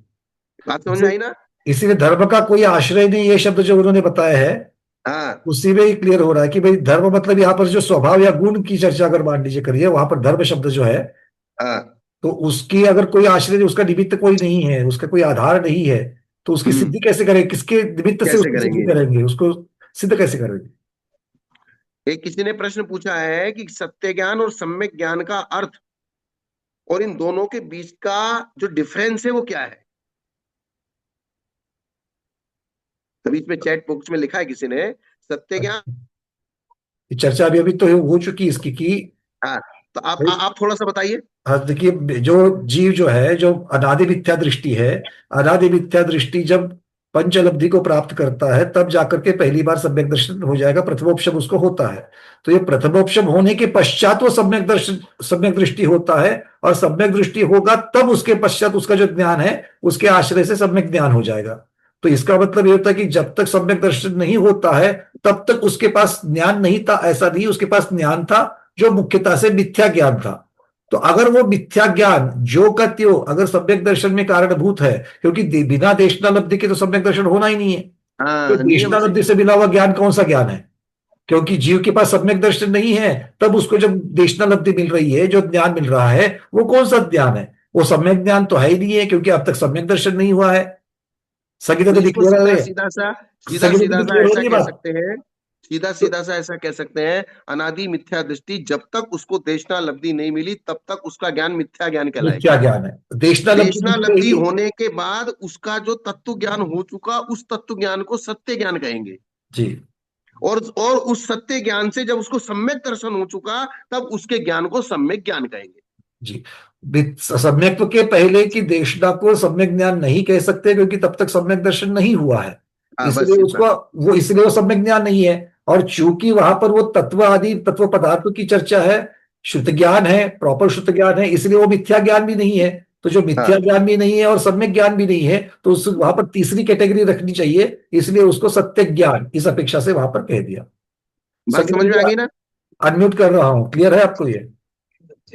बात समझ में इसी- आई ना? इसीलिए धर्म का कोई आश्रय नहीं, ये शब्द जो उन्होंने बताया है हाँ उसी में ही क्लियर हो रहा है कि भाई धर्म मतलब यहाँ पर जो स्वभाव या गुण की चर्चा अगर मान लीजिए करिए, वहां पर धर्म शब्द जो है, हाँ। तो उसकी अगर कोई आश्रय नहीं, उसका निमित्त कोई नहीं है, उसका कोई आधार नहीं है, तो उसकी हम्म। सिद्धि कैसे करेंगे? किसके निमित्त से कैसे उसकी सिद्धि करेंगे? करेंगे? उसको सिद्ध कैसे करेंगे? एक किसी ने प्रश्न पूछा है कि सत्य ज्ञान और सम्यक ज्ञान का अर्थ और इन दोनों के बीच का जो डिफरेंस है वो क्या है? तभी इसमें चैट बॉक्स में लिखा है किसी ने, सत्य ज्ञान। ये चर्चा अभी अभी तो हो चुकी इसकी कि हाँ, तो आप थोड़ा सा बताइए। हाँ, देखिए जो जीव जो है, जो अनादि मिथ्या दृष्टि है, अनादि मिथ्या दृष्टि जब पंचलब्धि को प्राप्त करता है तब जाकर के पहली बार सम्यक दर्शन हो जाएगा, प्रथमोपशम उसको होता है। तो ये प्रथमोपशम होने के पश्चात वो सम्यक दर्शन, सम्यक दृष्टि होता है, और सम्यक दृष्टि होगा तब उसके पश्चात उसका जो ज्ञान है उसके आश्रय से सम्यक ज्ञान हो जाएगा। तो इसका मतलब ये होता है कि जब तक सम्यक दर्शन नहीं होता है तब तक उसके पास ज्ञान नहीं था, ऐसा नहीं, उसके पास ज्ञान था जो मुख्यतः से मिथ्या ज्ञान था। तो अगर वो मिथ्या ज्ञान जो का त्यों अगर सम्यक दर्शन में कारणभूत है, क्योंकि बिना देशनालब्धि के तो सम्यक दर्शन होना ही नहीं है, तो हाँ, नियम से। देशनालब्धि से मिला हुआ ज्ञान कौन सा ज्ञान है? क्योंकि जीव के पास सम्यक दर्शन नहीं है, तब उसको जब देशनालब्धि मिल रही है, जो ज्ञान मिल रहा है, वो कौन सा ज्ञान है? वो सम्यक ज्ञान तो है ही नहीं है, क्योंकि अब तक सम्यक दर्शन नहीं हुआ है। संगीता तो दीदी इसको क्लियर हो रही है? सीधा संगीता सीधा दीदी सा क्लियर हो ऐसा रही है कह बात? सकते हैं, सीधा तो सीधा सा ऐसा कह सकते हैं, अनादि मिथ्या दृष्टि जब तक उसको देशनालब्धि नहीं मिली तब तक उसका ज्ञान मिथ्या ज्ञान कहलाएगा। मिथ्या ज्ञान है, देशनालब्धि मिल देशनालब्धि रही। होने के बाद उसका जो तत्व ज्ञान हो चुका उस तत्व ज्ञान को सत्य ज्ञान कहेंगे। जी और उस सत्य ज्ञान से जब उसको सम्यक दर्शन हो चुका तब उसके ज्ञान को सम्यक ज्ञान कहेंगे। जी। सम्यक्त्व के पहले की देशना को सम्यक ज्ञान नहीं कह सकते, क्योंकि तब तक सम्यक दर्शन नहीं हुआ है। हाँ इसलिए बस इतना। उसको, वो इसलिए वो सम्यक ज्ञान नहीं है। और चूंकि वहां पर वो तत्व आदि तत्व पदार्थों की चर्चा है, शुद्ध ज्ञान है, प्रॉपर शुद्ध ज्ञान है, इसलिए वो मिथ्या ज्ञान भी नहीं है। तो जो मिथ्या हाँ ज्ञान भी नहीं है और सम्यक ज्ञान भी नहीं है, तो उस वहां पर तीसरी कैटेगरी रखनी चाहिए, इसलिए उसको सत्य ज्ञान इस अपेक्षा से वहां पर कह दिया। बात समझ में आ गई ना? अनम्यूट कर रहा हूं, क्लियर है आपको ये?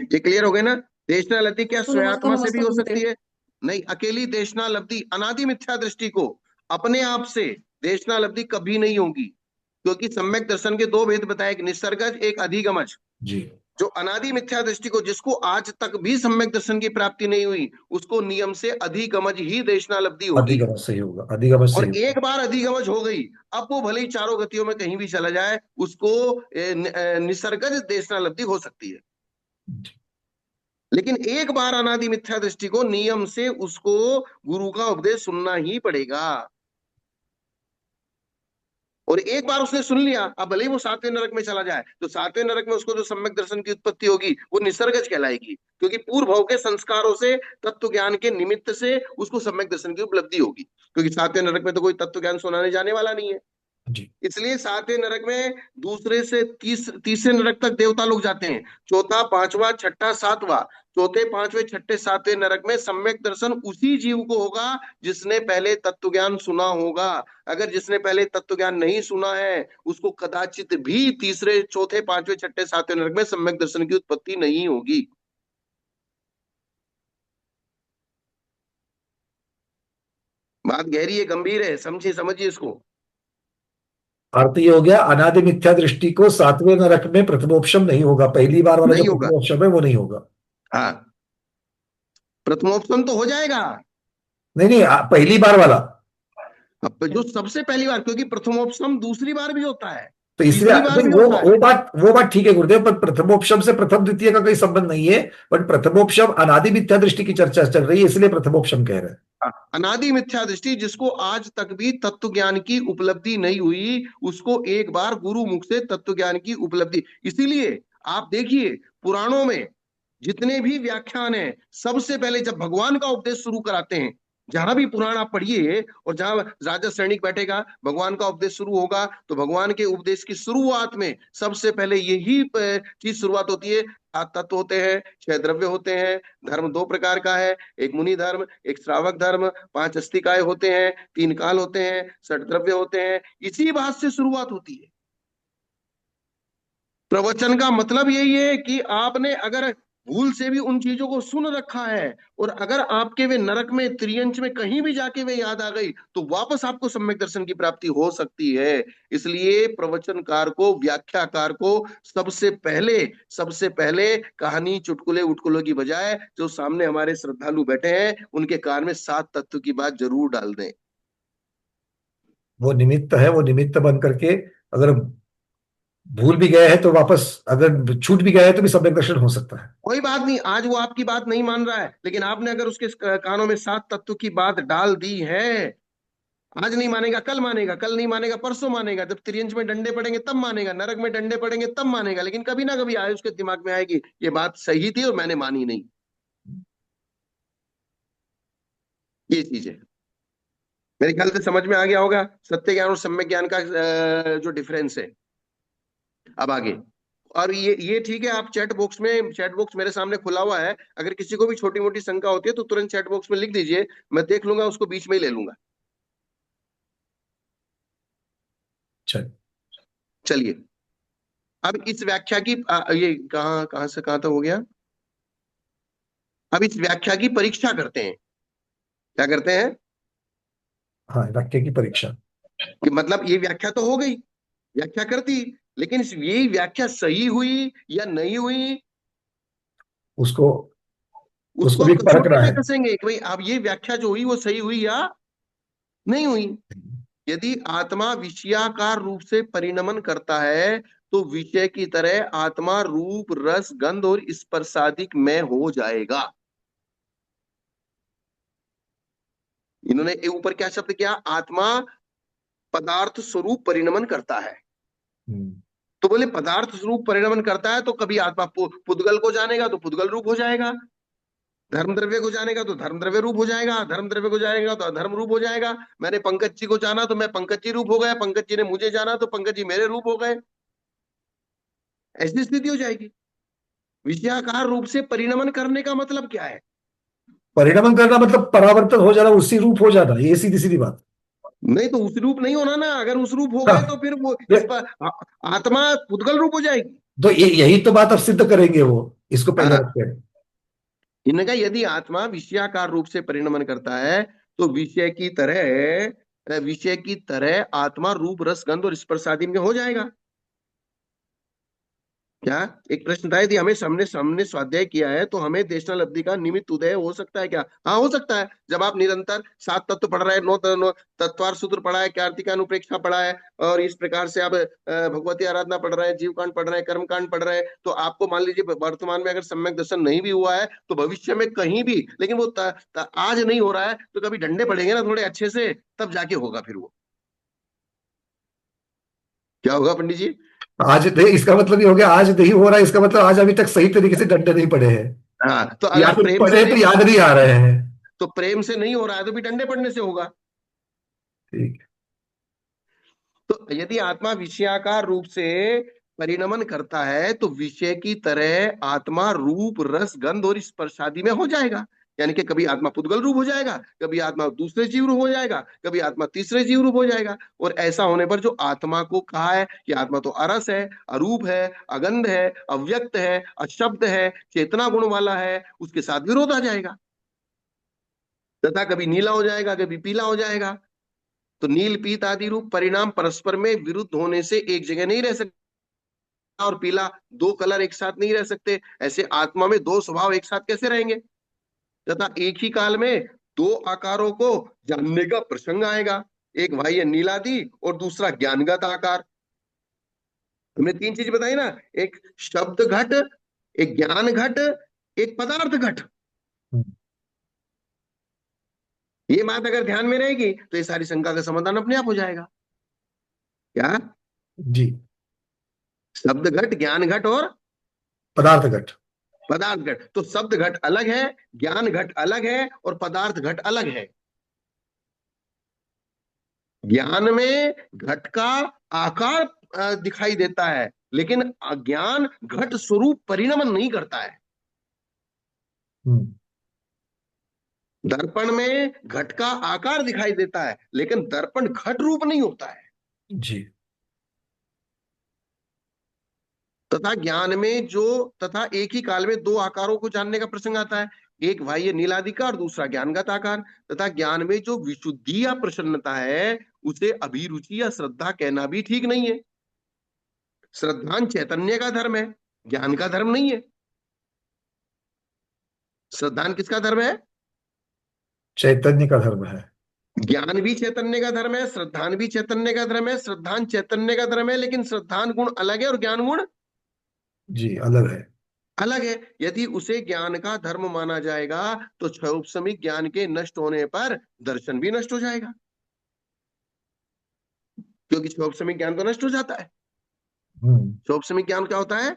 ये क्लियर हो गया ना? देशनालब्धि क्या तो नमस्कार स्वयात्मा से भी नमस्कार हो सकती गुरुदेव। है? नहीं, अकेली देशनालब्धि अनादि मिथ्या दृष्टि को अपने आप से देशनालब्धि कभी नहीं होगी, क्योंकि सम्यक दर्शन के दो भेद बताए, एक निसर्गज एक अधिगमज। जी। जो अनादि मिथ्या दृष्टि को, जिसको आज तक भी सम्यक दर्शन की प्राप्ति नहीं हुई, उसको नियम से अधिगमज ही देशनालब्धि होगी। अधिगम से ही होगा, अधिगम से और ही एक होगा। बार अधिगमज हो गई, अब वो भले ही चारों गतियों में कहीं भी चला जाए, उसको निसर्गज देशनालब्धि हो सकती है। लेकिन एक बार अनादि मिथ्या दृष्टि को नियम से उसको गुरु का उपदेश सुनना ही पड़ेगा। और एक बार उसने सुन लिया, अब भले ही वो सातवें नरक में चला जाए, तो सातवें नरक में उसको जो सम्यक दर्शन की उत्पत्ति होगी वो निसर्गज कहलाएगी, क्योंकि पूर्व भाव के संस्कारों से, तत्व ज्ञान के निमित्त से उसको सम्यक दर्शन की उपलब्धि होगी, क्योंकि सातवें नरक में तो कोई तत्व ज्ञान सुनाने जाने वाला नहीं है। जी। इसलिए सातवें नरक में दूसरे से तीसरे नरक तक देवता लोग जाते हैं। चौथा, पांचवा, छठा, सातवां, चौथे, पांचवे, छठे, सातवें नरक में सम्यक दर्शन उसी जीव को होगा जिसने पहले तत्व ज्ञान सुना होगा। अगर जिसने पहले तत्व ज्ञान नहीं सुना है, उसको कदाचित भी तीसरे, चौथे, पांचवे, छठे, सातवें नरक में सम्यक दर्शन की उत्पत्ति नहीं होगी। बात गहरी है, गंभीर है, समझिए समझिए इसको। अर्थ ये हो गया, अनादि मिथ्या दृष्टि को सातवें नरक में प्रथमोपशम नहीं होगा, पहली बार वाला जो नहीं होगा। प्रथमोपशम है वो नहीं होगा। हाँ, प्रथमोपसम तो हो जाएगा। नहीं नहीं, पहली बार वाला। अब जो सबसे पहली बार, क्योंकि प्रथमोपसम दूसरी बार भी होता है, तो इसलिए तीसरी बार नहीं, भी वो होता है। वो बात ठीक है गुरुदेव, पर प्रथमोपशम से प्रथम द्वितीय का कोई संबंध नहीं है। बट प्रथमोपशम अनादि मिथ्या दृष्टि की चर्चा चल रही है, इसलिए प्रथमोपशम कह रहे हैं। अनादि मिथ्या दृष्टि, जिसको आज तक भी तत्व ज्ञान की उपलब्धि नहीं हुई, उसको एक बार गुरु मुख से तत्व ज्ञान की उपलब्धि। इसीलिए आप देखिए, पुराणों में जितने भी व्याख्यान हैं, सबसे पहले जब भगवान का उपदेश शुरू कराते हैं, जहां भी पुराण आप पढ़िए और जहां राजा सैनिक बैठेगा, भगवान का उपदेश शुरू होगा, तो भगवान के उपदेश की शुरुआत में सबसे पहले यही चीज शुरुआत होती है। सात तत्व होते हैं, छह द्रव्य होते हैं, धर्म दो प्रकार का है, एक मुनि धर्म, एक श्रावक धर्म, पांच अस्तिकाएं होते हैं, तीन काल होते हैं, षट द्रव्य होते हैं। इसी बात से शुरुआत होती है। प्रवचन का मतलब यही है कि आपने अगर भूल से भी उन चीजों को सुन रखा है, और अगर आपके वे नरक में, त्रियंच में कहीं भी जाके वे याद आ गई, तो वापस आपको सम्यक दर्शन की प्राप्ति हो सकती है। इसलिए प्रवचनकार को, व्याख्याकार को सबसे पहले कहानी, चुटकुले उटकुलों की बजाय जो सामने हमारे श्रद्धालु बैठे हैं उनके कान में सात तत्व की बात जरूर डाल दें। वो निमित्त है, वो निमित्त बन करके, अगर भूल भी गए हैं तो वापस, अगर छूट भी गया है तो भी सम्यक दर्शन हो सकता है। कोई बात नहीं, आज वो आपकी बात नहीं मान रहा है, लेकिन आपने अगर उसके कानों में सात तत्व की बात डाल दी है, आज नहीं मानेगा कल मानेगा, कल नहीं मानेगा परसों मानेगा, जब त्रियंच में डंडे पड़ेंगे तब मानेगा, नरक में डंडे पड़ेंगे तब मानेगा, लेकिन कभी ना कभी आए उसके दिमाग में आएगी ये बात सही थी और मैंने मानी नहीं। ये चीज है। मेरे ख्याल से समझ में आ गया होगा सत्य ज्ञान और सम्यक ज्ञान का जो डिफरेंस है। अब आगे, और ये ठीक है, आप चैट बॉक्स मेरे सामने खुला हुआ है, अगर किसी को भी छोटी मोटी शंका होती है तो तुरंत चैट बॉक्स में लिख दीजिए, मैं देख लूंगा, उसको बीच में ही ले लूंगा। चल। चलिए, अब इस व्याख्या की ये कहाँ कहाँ से कहाँ तक हो गया। अब इस व्याख्या की परीक्षा करते हैं। क्या करते हैं? हाँ, वाक्य की परीक्षा। कि मतलब ये व्याख्या तो हो गई, व्याख्या कर दी, लेकिन ये व्याख्या सही हुई या नहीं हुई, उसको उसको उसको हम भी कछोटे परखना में है। कसेंगे कि भाई अब ये व्याख्या जो हुई वो सही हुई या नहीं हुई। यदि आत्मा विषयाकार रूप से परिणमन करता है तो विषय की तरह आत्मा रूप रस गंध और स्पर्शादिक में हो जाएगा। इन्होंने ऊपर क्या शब्द किया, आत्मा पदार्थ स्वरूप परिणमन करता है। हम्म। तो बोले पदार्थ स्वरूप परिणमन करता है तो कभी आत्मा पुद्गल को जानेगा तो पुद्गल रूप हो जाएगा, धर्म द्रव्य को जानेगा तो धर्म द्रव्य रूप हो जाएगा, धर्म द्रव्य को जानेगा तो अधर्म रूप हो जाएगा। मैंने पंकज जी को जाना तो मैं पंकज जी रूप हो गया, पंकज जी ने मुझे जाना तो पंकज जी मेरे रूप हो गए। ऐसी स्थिति हो जाएगी। विषयाकार रूप से परिणमन करने का मतलब क्या है? परिणमन करना मतलब परावर्तन हो जाना, उसी रूप हो जाना, ये सीधी सीधी बात। नहीं तो उस रूप नहीं होना ना, अगर उस रूप हो गए तो हाँ, फिर वो इस ये- पर आत्मा पुद्गल रूप हो जाएगी। तो यही तो बात अब सिद्ध करेंगे वो, इसको पहले हाँ, रखते हैं। इनका यदि आत्मा विषयाकार रूप से परिणमन करता है तो विषय की तरह आत्मा रूप रस गंध और स्पर्श आदि में हो जाएगा। क्या एक प्रश्न था, यदि हमें सामने सामने स्वाध्याय किया है तो हमें देशनालब्धि का निमित्त उदय हो सकता है क्या? हाँ हो सकता है। जब आप निरंतर सात तत्व पढ़ रहे हैं, नौ तत्वार सूत्र पढ़ा है, कार्तिक अनुप्रेक्षा पढ़ा है, और इस प्रकार से आप भगवती आराधना पढ़ रहे हैं, जीव कांड पढ़ रहे हैं, कर्म कांड पढ़ रहे हैं, तो आपको मान लीजिए वर्तमान में अगर सम्यक दर्शन नहीं भी हुआ है तो भविष्य में कहीं भी, लेकिन वो आज नहीं हो रहा है तो कभी डंडे पड़ेंगे ना थोड़े अच्छे से, तब जाके होगा फिर वो। क्या होगा पंडित जी? आज नहीं, इसका मतलब ये हो गया आज नहीं हो रहा है, इसका मतलब आज अभी तक सही तरीके से डंडे नहीं पड़े हैं, हाँ, तो या अगर फिर प्रेम से पढ़े तो नहीं, याद नहीं आ रहे हैं। तो प्रेम से नहीं हो रहा है तो भी डंडे पड़ने से होगा। ठीक। तो यदि आत्मा विषयाकार रूप से परिणमन करता है तो विषय की तरह आत्मा रूप रस गंध और स्पर्शादि में हो जाएगा। यानी कि कभी आत्मा पुद्गल रूप हो जाएगा, कभी आत्मा दूसरे जीव रूप हो जाएगा, कभी आत्मा तीसरे जीव रूप हो जाएगा। और ऐसा होने पर जो आत्मा को कहा है कि आत्मा तो अरस है, अरूप है, अगंध है, अव्यक्त है, अशब्द है, चेतना गुण वाला है, उसके साथ विरोध आ जाएगा। तथा कभी नीला हो जाएगा, कभी पीला हो जाएगा। तो नील पीत आदि रूप परिणाम परस्पर में विरुद्ध होने से एक जगह नहीं रह सकता, और पीला दो कलर एक साथ नहीं रह सकते। ऐसे आत्मा में दो स्वभाव एक साथ कैसे रहेंगे? तथा एक ही काल में दो आकारों को जानने का प्रसंग आएगा, एक बाह्य नीलादि और दूसरा ज्ञानगत आकार। हमने तीन चीज बताई ना, एक शब्द घट, एक ज्ञान घट, एक पदार्थ घट। ये बात अगर ध्यान में रहेगी तो ये सारी शंका का समाधान अपने आप हो जाएगा। क्या? जी। शब्द घट, ज्ञान घट और पदार्थ घट। पदार्थ घट। तो शब्द घट अलग है, ज्ञान घट अलग है और पदार्थ घट अलग है। ज्ञान में घट का आकार दिखाई देता है, लेकिन अज्ञान घट स्वरूप परिणमन नहीं करता है। हम्म। दर्पण में घट का आकार दिखाई देता है, लेकिन दर्पण घट रूप नहीं होता है। जी। तथा ज्ञान में जो तथा एक ही काल में दो आकारों को जानने का प्रसंग आता है, एक बाह्य नीलादि का और दूसरा ज्ञानगत आकार। तथा ज्ञान में जो विशुद्धि या प्रसन्नता है उसे अभिरुचि या श्रद्धा कहना भी ठीक नहीं है। श्रद्धान चैतन्य का धर्म है, ज्ञान का धर्म नहीं है। श्रद्धान किसका धर्म है? चैतन्य का धर्म है। ज्ञान भी चैतन्य का धर्म है, श्रद्धान भी चैतन्य का धर्म है। श्रद्धान चैतन्य का धर्म है, लेकिन श्रद्धान गुण अलग है और ज्ञान गुण जी, अलग है। अलग है। यदि उसे ज्ञान का धर्म माना जाएगा तो क्षयोपशमिक ज्ञान के नष्ट होने पर दर्शन भी नष्ट हो जाएगा, क्योंकि क्षयोपशमिक ज्ञान तो नष्ट हो जाता है। हम्म। क्षयोपशमिक ज्ञान क्या होता है?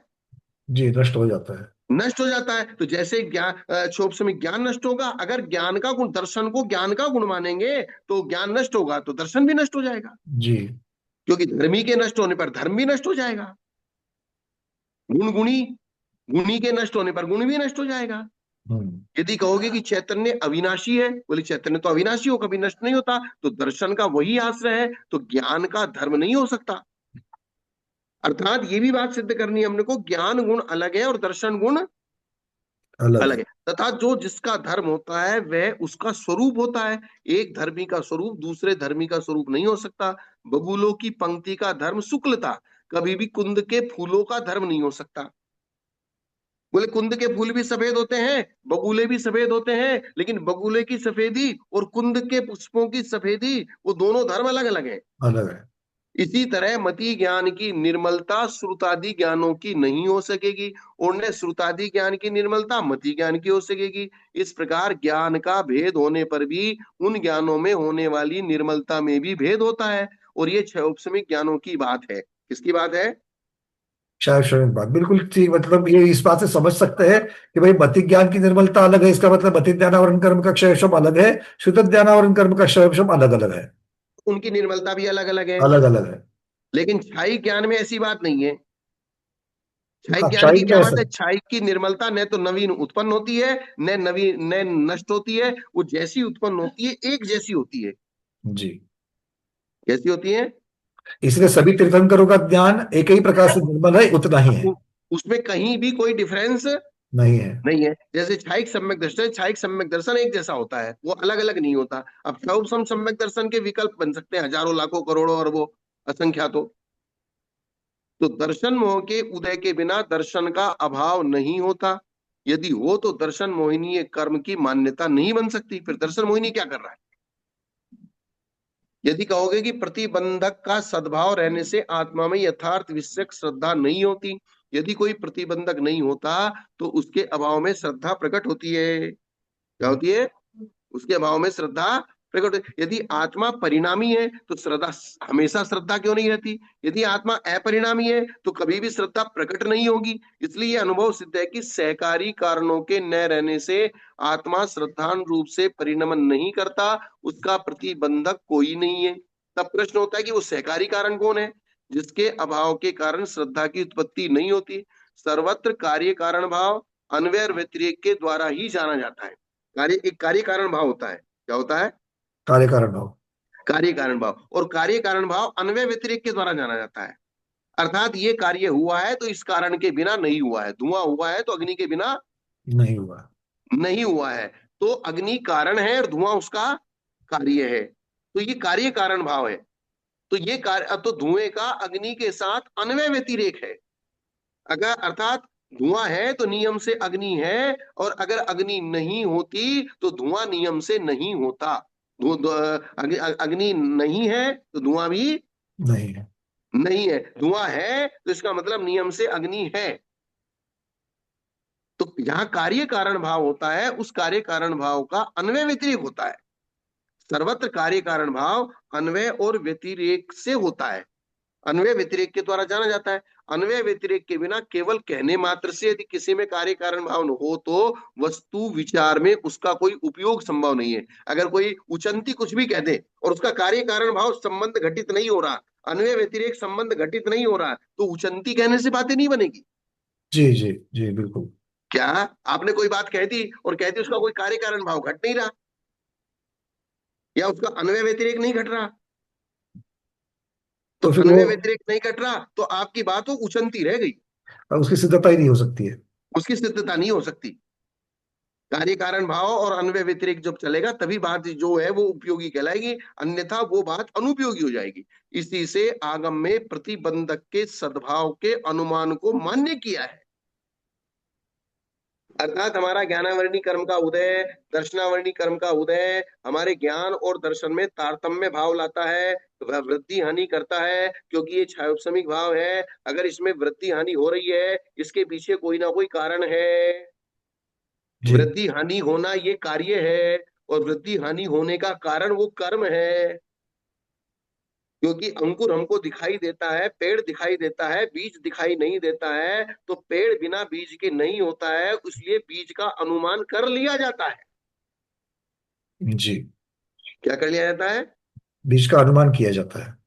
जी, नष्ट हो जाता है। नष्ट हो जाता है। तो जैसे ज्ञान क्षयोपशमिक ज्ञान नष्ट होगा, अगर ज्ञान का गुण, दर्शन को ज्ञान का गुण मानेंगे तो ज्ञान नष्ट होगा तो दर्शन भी नष्ट हो जाएगा, जी। क्योंकि धर्मी के नष्ट होने पर धर्म भी नष्ट हो जाएगा। गुण गुणी, गुणी के नष्ट होने पर गुण भी नष्ट हो जाएगा। हम्म। यदि कहोगे कि चैतन्य अविनाशी है, बोले चैतन्य तो अविनाशी हो, कभी नष्ट नहीं होता, तो दर्शन का वही आश्रय है, तो ज्ञान का धर्म नहीं हो सकता। अर्थात ये भी बात सिद्ध करनी है हमने को, ज्ञान गुण अलग है और दर्शन गुण अलग अलग है। है। तथा जो जिसका धर्म होता है वह उसका स्वरूप होता है। एक धर्मी का स्वरूप दूसरे धर्मी का स्वरूप नहीं हो सकता। बबूलों की पंक्ति का धर्म शुक्लता, कभी भी कुंद के फूलों का धर्म नहीं हो सकता। बोले कुंद के फूल भी सफेद होते हैं, बगुले भी सफेद होते हैं, लेकिन बगुले की सफेदी और कुंद के पुष्पों की सफेदी, वो दोनों धर्म अलग अलग है। अलग है। इसी तरह मति ज्ञान की निर्मलता श्रुतादि ज्ञानों की नहीं हो सकेगी, और न श्रुतादि ज्ञान की निर्मलता मति ज्ञान की हो सकेगी। इस प्रकार ज्ञान का भेद होने पर भी उन ज्ञानों में होने वाली निर्मलता में भी भेद होता है। और ये छह उपशमिक ज्ञानों की बात है। किसकी बात है? शायद शायद बात बिल्कुल ठीक, मतलब ये इस बात से समझ सकते हैं कि भाई मति ज्ञान की निर्मलता अलग है, इसका मतलब मति ज्ञानावरण कर्म का क्षय शम अलग है, शुद्ध ज्ञानावरण कर्म का क्षय शम अलग अलग है। उनकी निर्मलता भी अलग अलग है। अलग अलग है। लेकिन छाई ज्ञान में ऐसी बात नहीं है। क्षय हाँ, ज्ञान की शायद में क्या बात ऐसा है? है। क्षय की निर्मलता न तो नवीन उत्पन्न होती है, न नवीन न नष्ट होती है। वो जैसी उत्पन्न होती है एक जैसी होती है। जी। कैसी होती है? इसलिए सभी तीर्थंकरों का ज्ञान एक ही प्रकार से निर्मल है, उतना ही है। उ- उसमें कहीं भी कोई डिफरेंस नहीं है। नहीं है। जैसे छाइक सम्यक दर्शन, छाइक सम्यक दर्शन एक जैसा होता है, वो अलग अलग नहीं होता। अब सम सम्यक दर्शन के विकल्प बन सकते हैं हजारों लाखों करोड़ों और वो असंख्यातों। तो दर्शन मोह के उदय के बिना दर्शन का अभाव नहीं होता। यदि हो तो दर्शन मोहिनी कर्म की मान्यता नहीं बन सकती। फिर दर्शन मोहिनी क्या कर रहा है? यदि कहोगे कि प्रतिबंधक का सद्भाव रहने से आत्मा में यथार्थ विषयक श्रद्धा नहीं होती, यदि कोई प्रतिबंधक नहीं होता तो उसके अभाव में श्रद्धा प्रकट होती है। क्या होती है? उसके अभाव में श्रद्धा प्रकट यदि आत्मा परिणामी है तो श्रद्धा हमेशा श्रद्धा क्यों नहीं रहती? यदि आत्मा अपरिणामी है तो कभी भी श्रद्धा प्रकट नहीं होगी। इसलिए यह अनुभव सिद्ध है कि सहकारी कारणों के न रहने से आत्मा श्रद्धान रूप से परिणमन नहीं करता, उसका प्रतिबंधक कोई नहीं है। तब प्रश्न होता है कि वो सहकारी कारण कौन है जिसके अभाव के कारण श्रद्धा की उत्पत्ति नहीं होती? सर्वत्र कार्य कारण भाव अन्वय व्यतिरेक के द्वारा ही जाना जाता है। कार्य एक कार्य कारण भाव होता है। क्या होता है? कार्य कारण भाव। कार्य कारण भाव, और कार्य कारण भाव अन्वय व्यतिरेक के द्वारा जाना जाता है। अर्थात ये कार्य हुआ है तो इस कारण के बिना नहीं हुआ है, धुआं हुआ है तो अग्नि के बिना नहीं हुआ। नहीं हुआ है। तो अग्नि कारण है और धुआं उसका कार्य है। तो ये कार्य कारण भाव है। तो ये कार्य, तो धुएं का अग्नि के साथ अन्वय व्यतिरेक है। अगर अर्थात धुआं है तो नियम से अग्नि है, और अगर अग्नि नहीं होती तो धुआं नियम से नहीं होता। अग्नि नहीं है तो धुआं भी नहीं है। नहीं है। धुआं है तो इसका मतलब नियम से अग्नि है। तो यहां कार्य कारण भाव होता है, उस कार्य कारण भाव का अन्वय व्यतिरेक होता है। सर्वत्र कार्य कारण भाव अन्वय और व्यतिरेक से होता है। अन्वय व्यतिरेक के द्वारा जाना जाता है। अन्वय व्यतिरेक के बिना केवल कहने मात्र से यदि किसी में कार्य कारण भाव न हो तो वस्तु विचार में उसका कोई उपयोग संभव नहीं है। अगर कोई उचंती कुछ भी कह दे और उसका कार्य कारण भाव संबंध घटित नहीं हो रहा, अन्वय व्यतिरेक संबंध घटित नहीं हो रहा, तो उचंती कहने से बातें नहीं बनेगी। जी जी जी बिल्कुल। क्या आपने कोई बात कह दी और कह दी उसका कोई कार्य कारण भाव घट नहीं रहा, या उसका अन्वय व्यतिरेक नहीं घट रहा, तो तो फिर वो अन्वय व्यतिरेक नहीं घट रहा तो आपकी बात वो उचंती रह गई। उसकी सिद्धता ही नहीं हो सकती है। उसकी सिद्धता नहीं हो सकती। कार्य कारण भाव और अन्वय व्यतिरेक जब चलेगा तभी बात जो है वो उपयोगी कहलाएगी, अन्यथा वो बात अनुपयोगी हो जाएगी। इसी से आगम में प्रतिबंधक के सद्भाव के अनुमान को मान्य किया है। अर्थात हमारा ज्ञानावरणी कर्म का उदय, दर्शनावरणी कर्म का उदय हमारे ज्ञान और दर्शन में तारतम्य भाव लाता है, वह वृद्धि हानि करता है, क्योंकि ये छायोपशमिक भाव है। अगर इसमें वृद्धि हानि हो रही है, इसके पीछे कोई ना कोई कारण है। जी वृद्धि हानि होना ये कार्य है, और वृद्धि हानि होने का कारण वो कर्म है। क्योंकि अंकुर हमको दिखाई देता है, पेड़ दिखाई देता है, बीज दिखाई नहीं देता है, तो पेड़ बिना बीज के नहीं होता है, इसलिए बीज का अनुमान कर लिया जाता है। जी। क्या कर लिया जाता है? बीज का अनुमान किया जाता है।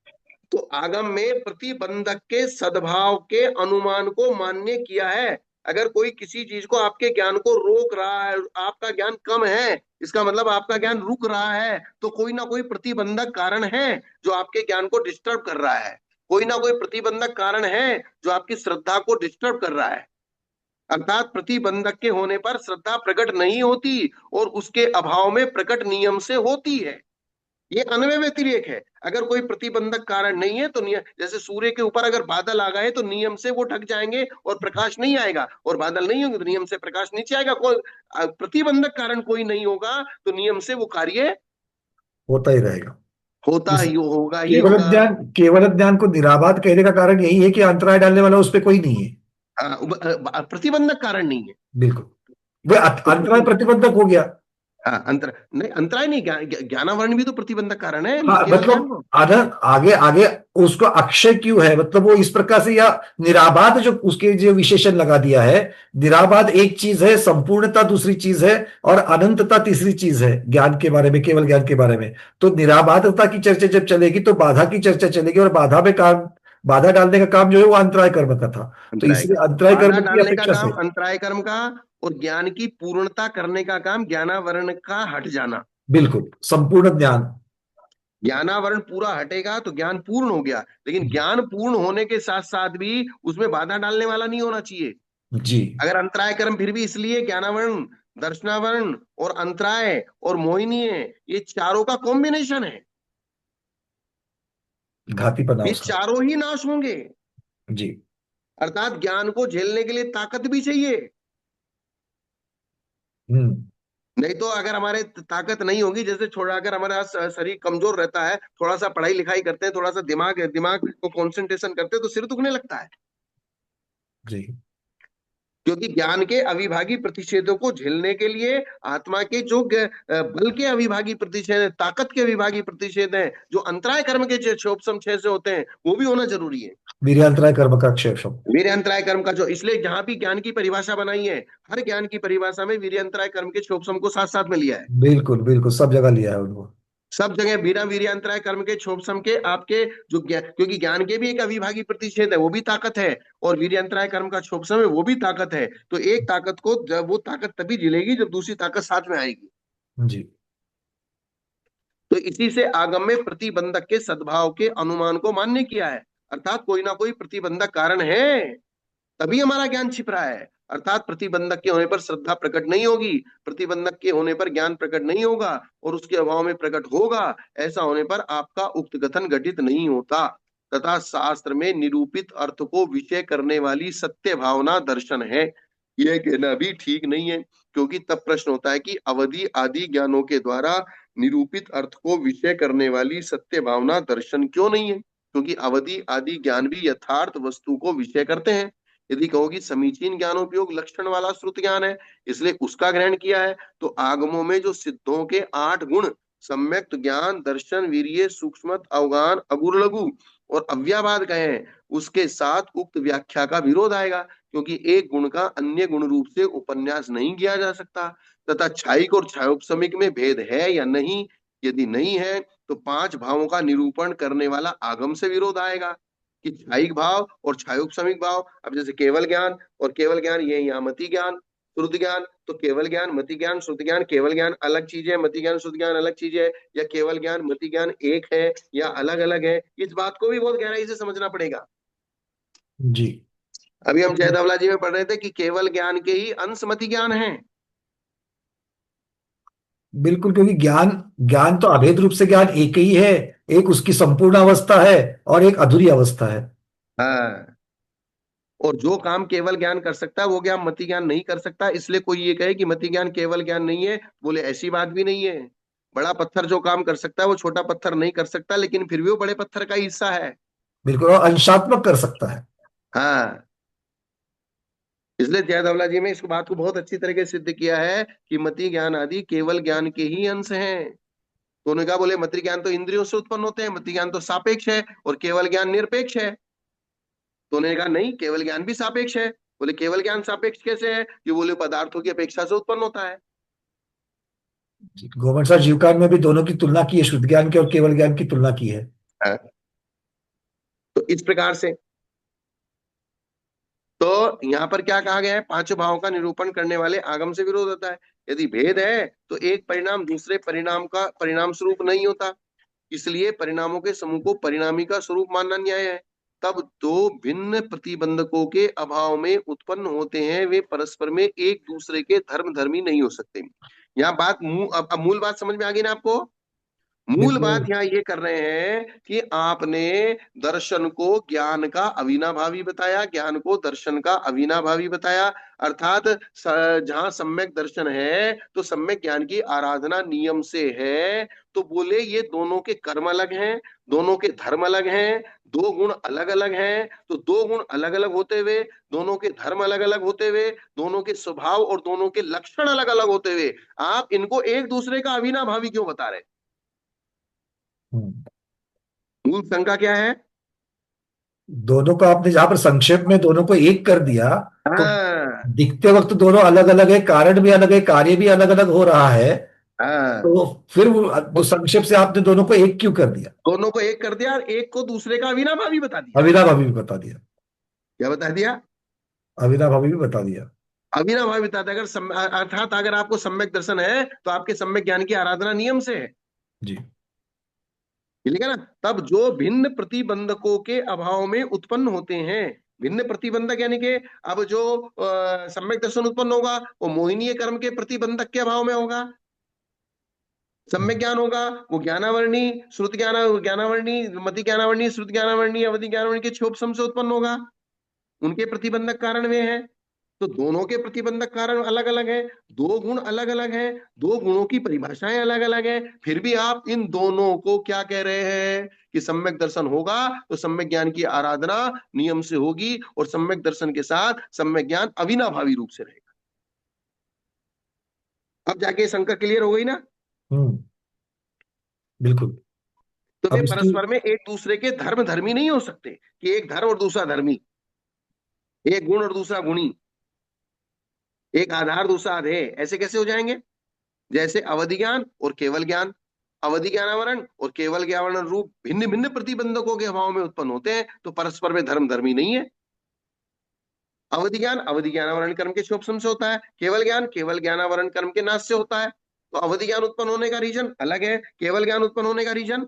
तो आगम में प्रतिबंधक के सद्भाव के अनुमान को मान्य किया है। अगर कोई किसी चीज को, आपके ज्ञान को रोक रहा है, आपका ज्ञान कम है, इसका मतलब आपका ज्ञान रुक रहा है, तो कोई ना कोई प्रतिबंधक कारण है जो आपके ज्ञान को डिस्टर्ब कर रहा है। कोई ना कोई प्रतिबंधक कारण है जो आपकी श्रद्धा को डिस्टर्ब कर रहा है। अर्थात प्रतिबंधक के होने पर श्रद्धा प्रकट नहीं होती और उसके अभाव में प्रकट नियम से होती है। ये अन्वय व्यतिरेक है। अगर कोई प्रतिबंधक कारण नहीं है तो जैसे सूर्य के ऊपर अगर बादल आ गए तो नियम से वो ढक जाएंगे और प्रकाश नहीं आएगा, और बादल नहीं होंगे तो नियम से प्रकाश नीचे आएगा। कोई प्रतिबंधक कारण कोई नहीं होगा तो नियम से वो कार्य होता ही रहेगा। होता इस ही होगा ही केवल होगा। ज्ञान, केवल ज्ञान को निराबाद कहने का कारण यही है कि अंतराय डालने वाला उस पर कोई नहीं है। प्रतिबंधक कारण नहीं है। बिल्कुल, वो तो अंतराय प्रतिबंधक हो गया। हाँ, नहीं अंतराय नहीं, ज्ञानावरण भी तो प्रतिबंधक कारण है हाँ केवल ज्ञान मतलब को। आधा आगे आगे उसको अक्षय क्यों है, मतलब वो इस प्रकार से, या निराबाद जो उसके जो विशेषण लगा दिया है। निराबाद एक चीज है, संपूर्णता दूसरी चीज है, और अनंतता तीसरी चीज है ज्ञान के बारे में, केवल ज्ञान के बारे में। तो निराबादता की चर्चा जब चलेगी तो बाधा की चर्चा चलेगी, और बाधा में काम, बाधा डालने का काम जो है वो अंतराय कर्म का था। तो अंतराय इसलिए कर्म, अंतराय बाधा कर्म की डालने का अपेक्षा काम से, अंतराय कर्म का, और ज्ञान की पूर्णता करने का काम ज्ञानावरण का हट जाना। बिल्कुल संपूर्ण ज्ञान। ज्ञानावरण पूरा हटेगा तो ज्ञान पूर्ण हो गया, लेकिन ज्ञान पूर्ण होने के साथ साथ भी उसमें बाधा डालने वाला नहीं होना चाहिए। जी। अगर अंतराय कर्म फिर भी इसलिए ज्ञानावरण, दर्शनावरण और अंतराय और मोहिनी है, ये चारों का कॉम्बिनेशन है। घातीपना ये उसका। चारों ही नाश होंगे। जी। अर्थात ज्ञान को झेलने के लिए ताकत भी चाहिए। हम्म। नहीं तो अगर हमारे ताकत नहीं होगी, जैसे थोड़ा अगर हमारा शरीर कमजोर रहता है, थोड़ा सा पढ़ाई लिखाई करते हैं, थोड़ा सा दिमाग दिमाग को कंसंट्रेशन करते हैं तो सिर दुखने लगता है। जी। क्योंकि ज्ञान के अविभागी प्रतिषेधों को झेलने के लिए आत्मा के जो बल के अविभागी प्रतिषेध हैं, ताकत के अविभागी प्रतिषेध हैं, जो अंतराय कर्म के क्षोभसम छह से होते हैं, वो भी होना जरूरी है। वीर्यांतराय कर्म का अक्षय शब्द। वीर्यंतराय कर्म का जो, इसलिए जहां भी ज्ञान की परिभाषा बनाई है, हर ज्ञान की परिभाषा में वीर्यंतराय कर्म के क्षोभसम को साथ साथ में लिया है। बिल्कुल बिल्कुल, सब जगह लिया है उनको। सब जगह बिना वीर्यंतराय कर्म के क्षोभसम के आपके जो ज्ञान, क्योंकि ज्ञान के भी एक अविभागी प्रतिषेध है, वो भी ताकत है, और वीर्यंतराय कर्म का क्षोभसम है, वो भी ताकत है। तो एक ताकत को, जब वो ताकत तभी झिलेगी जब दूसरी ताकत साथ में आएगी। जी। तो इसी से आगम में प्रतिबंधक के सद्भाव के अनुमान को मान्य किया है। अर्थात कोई ना कोई प्रतिबंधक कारण है, तभी हमारा ज्ञान छिप रहा है। अर्थात प्रतिबंधक के होने पर श्रद्धा प्रकट नहीं होगी, प्रतिबंधक के होने पर ज्ञान प्रकट नहीं होगा, और उसके अभाव में प्रकट होगा। ऐसा होने पर आपका उक्त कथन घटित नहीं होता, तथा शास्त्र में निरूपित अर्थ को विषय करने वाली सत्य भावना दर्शन है। यह कहना भी ठीक नहीं है, क्योंकि तब प्रश्न होता है कि अवधि आदि ज्ञानों के द्वारा निरूपित अर्थ को विषय करने वाली सत्य भावना दर्शन क्यों नहीं है? क्योंकि अवधि आदि ज्ञान भी यथार्थ वस्तु को विषय करते हैं। यदि कहोगी समीचीन ज्ञानोपयोग लक्षण वाला श्रुत ज्ञान है, इसलिए उसका ग्रहण किया है, तो आगमों में जो सिद्धों के 8 गुण, सम्यक ज्ञान, दर्शन, वीर्य, सूक्ष्म, अवगान, अगुर लघु और अव्याबाद कहे हैं, उसके साथ उक्त व्याख्या का विरोध आएगा, क्योंकि एक गुण का अन्य गुण रूप से उपन्यास नहीं किया जा सकता। तथा छायिक और छायोपशमिक में भेद है या नहीं, यदि नहीं है तो 5 भावों का निरूपण करने वाला आगम से विरोध आएगा कि छायिक भाव और छायोपशमिक भाव। अब जैसे केवल ज्ञान और केवल ज्ञान, ये यहाँ मति ज्ञान, श्रुत ज्ञान, तो केवल ज्ञान, मति ज्ञान, श्रुत ज्ञान, केवल ज्ञान अलग चीज है, मति ज्ञान श्रुत ज्ञान अलग चीज है, या केवल ज्ञान मति ज्ञान एक है या अलग अलग है, इस बात को भी बहुत गहराई से समझना पड़ेगा। जी। अभी हम जयधवला जी में पढ़ रहे थे कि केवल ज्ञान के ही अंश मति ज्ञान है। बिल्कुल, क्योंकि ज्ञान, ज्ञान तो अभेद रूप से ज्ञान एक ही है। एक उसकी संपूर्ण अवस्था है और एक अधूरी अवस्था है। हाँ, और जो काम केवल ज्ञान कर सकता है वो ज्ञान मति ज्ञान नहीं कर सकता। इसलिए कोई ये कहे कि मति ज्ञान केवल ज्ञान नहीं है, बोले ऐसी बात भी नहीं है। बड़ा पत्थर जो काम कर सकता है वो छोटा पत्थर नहीं कर सकता, लेकिन फिर भी वो बड़े पत्थर का हिस्सा है। बिल्कुल, और अंशात्मक कर सकता है। हाँ, इसलिए जयधवला जी ने इस बात को बहुत अच्छी तरीके से सिद्ध किया है कि मति ज्ञान आदि केवल ज्ञान के ही अंश हैं। तो उन्होंने कहा, बोले मति ज्ञान तो इंद्रियों से उत्पन्न होते हैं, मति ज्ञान तो सापेक्ष है, और केवल ज्ञान निरपेक्ष है। तो उन्होंने कहा नहीं, केवल ज्ञान भी सापेक्ष है। बोले केवल ज्ञान सापेक्ष कैसे है? ये बोले पदार्थों की अपेक्षा से उत्पन्न होता है। गोमन साहब जीवकान में भी दोनों की तुलना की है, शुद्ध ज्ञान की और केवल ज्ञान की तुलना की है। हाँ, तो इस प्रकार से, तो यहाँ पर क्या कहा गया है, 5 भावों का निरूपण करने वाले आगम से विरोध होता है। यदि भेद है तो एक परिणाम दूसरे परिणाम का परिणाम स्वरूप नहीं होता, इसलिए परिणामों के समूह को परिणामी का स्वरूप मानना न्याय है। तब दो भिन्न प्रतिबंधकों के अभाव में उत्पन्न होते हैं, वे परस्पर में एक दूसरे के धर्म धर्मी नहीं हो सकते। यहाँ बात अब मूल बात समझ में आ गई ना आपको? मूल देखो। बात यहाँ ये कर रहे हैं कि आपने दर्शन को ज्ञान का अविनाभावी बताया, ज्ञान को दर्शन का अविनाभावी बताया। अर्थात जहां सम्यक दर्शन है तो सम्यक ज्ञान की आराधना नियम से है। तो बोले ये दोनों के कर्म अलग हैं, दोनों के धर्म अलग हैं, दो गुण अलग अलग हैं। तो दो गुण अलग अलग होते हुए, दोनों के धर्म अलग अलग होते हुए, दोनों के स्वभाव और दोनों के लक्षण अलग अलग होते हुए आप इनको एक दूसरे का अविनाभावी क्यों बता रहे? हम्म, मूल शंका क्या है? दोनों को आपने जहां पर संक्षेप में दोनों को एक कर दिया, तो हाँ। दिखते वक्त दोनों अलग अलग है, कारण भी अलग है, कार्य भी अलग अलग हो रहा है। हाँ। तो फिर और संक्षेप से आपने दोनों को एक क्यों कर दिया? दोनों को एक कर दिया और एक को दूसरे का अविनाभावी बता दिया। अविनाभावी भी बता दिया। क्या बता दिया? अविनाभावी भी बता दिया। अविनाभावी बता दिया। अर्थात अगर आपको सम्यक दर्शन है तो आपके सम्यक ज्ञान की आराधना नियम से है। जी। ठीक है ना? तब जो भिन्न प्रतिबंधकों के अभाव में उत्पन्न होते हैं, भिन्न प्रतिबंधक यानी कि अब जो सम्यक दर्शन उत्पन्न होगा वो मोहिनीय कर्म के प्रतिबंधक के अभाव में होगा। सम्यक हम्म, ज्ञान होगा वो ज्ञानावरणी, श्रुत ज्ञानावरणी, मति ज्ञानावरणी, श्रुत ज्ञानावरणी, अवधि ज्ञानावरणी के क्षोभ से उत्पन्न होगा। उनके प्रतिबंधक कारण वे हैं। तो दोनों के प्रतिबंधक कारण अलग अलग हैं, दो गुण अलग अलग हैं, दो गुणों की परिभाषाएं अलग अलग हैं। फिर भी आप इन दोनों को क्या कह रहे हैं कि सम्यक दर्शन होगा तो सम्यक ज्ञान की आराधना नियम से होगी और सम्यक दर्शन के साथ सम्यक ज्ञान अविनाभावी रूप से रहेगा। अब जाके शंका क्लियर हो गई ना? हम्म, बिल्कुल। तो वे अब इसकी। परस्पर में एक दूसरे के धर्म धर्मी नहीं हो सकते कि एक धर्म और दूसरा धर्मी, एक गुण और दूसरा गुणी, एक आधार दूसरा आधेय, ऐसे कैसे हो जाएंगे? जैसे अवधि ज्ञान और केवल ज्ञान, अवधि ज्ञानावरण और केवल ज्ञानावरण रूप भिन्न भिन्न प्रतिबंधकों के अभाव में उत्पन्न होते हैं तो परस्पर में धर्म धर्मी नहीं है। अवधि ज्ञान अवधि ज्ञानावरण कर्म के क्षोभ से होता है, केवल ज्ञान केवल ज्ञानावरण कर्म के नाश से होता है। तो अवधि ज्ञान उत्पन्न होने का रीजन अलग है, केवल ज्ञान उत्पन्न होने का रीजन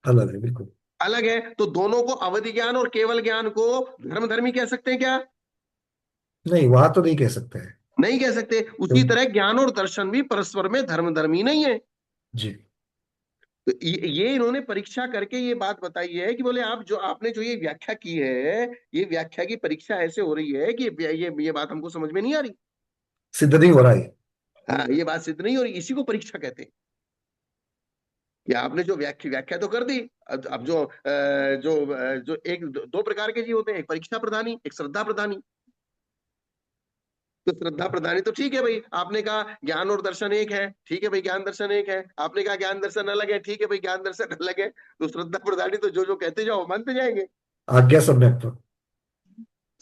अलग है, बिल्कुल। अलग है। तो दोनों को, अवधि ज्ञान और केवल ज्ञान को धर्म धर्मी कह सकते हैं क्या? नहीं, वहां तो नहीं कह सकते हैं। नहीं कह सकते। उसी क्यों? तरह ज्ञान और दर्शन भी परस्पर में धर्म धर्मी नहीं है। जी। तो ये इन्होंने परीक्षा करके ये बात बताई है कि बोले आप जो आपने जो ये व्याख्या की है, ये व्याख्या की परीक्षा ऐसे हो रही है कि ये बात हमको समझ में नहीं आ रही। सिद्ध नहीं हो रहा है। हाँ, ये बात सिद्ध नहीं हो रही, इसी को परीक्षा कहते हैं। कि आपने जो व्याख्या व्याख्या तो कर दी। अब जो एक दो प्रकार के जी होते हैं, एक परीक्षा प्रधानी, एक श्रद्धा प्रधानी। तो श्रद्धा प्रधानी तो ठीक है भाई, आपने कहा ज्ञान और दर्शन एक है, ठीक है भाई, ज्ञान दर्शन एक है। आपने कहा ज्ञान दर्शन अलग है, ठीक है भाई, ज्ञान दर्शन अलग है। तो श्रद्धा प्रधानी तो जो जो कहते जाओ मानते जाएंगे। आज्ञा सम्यक तो।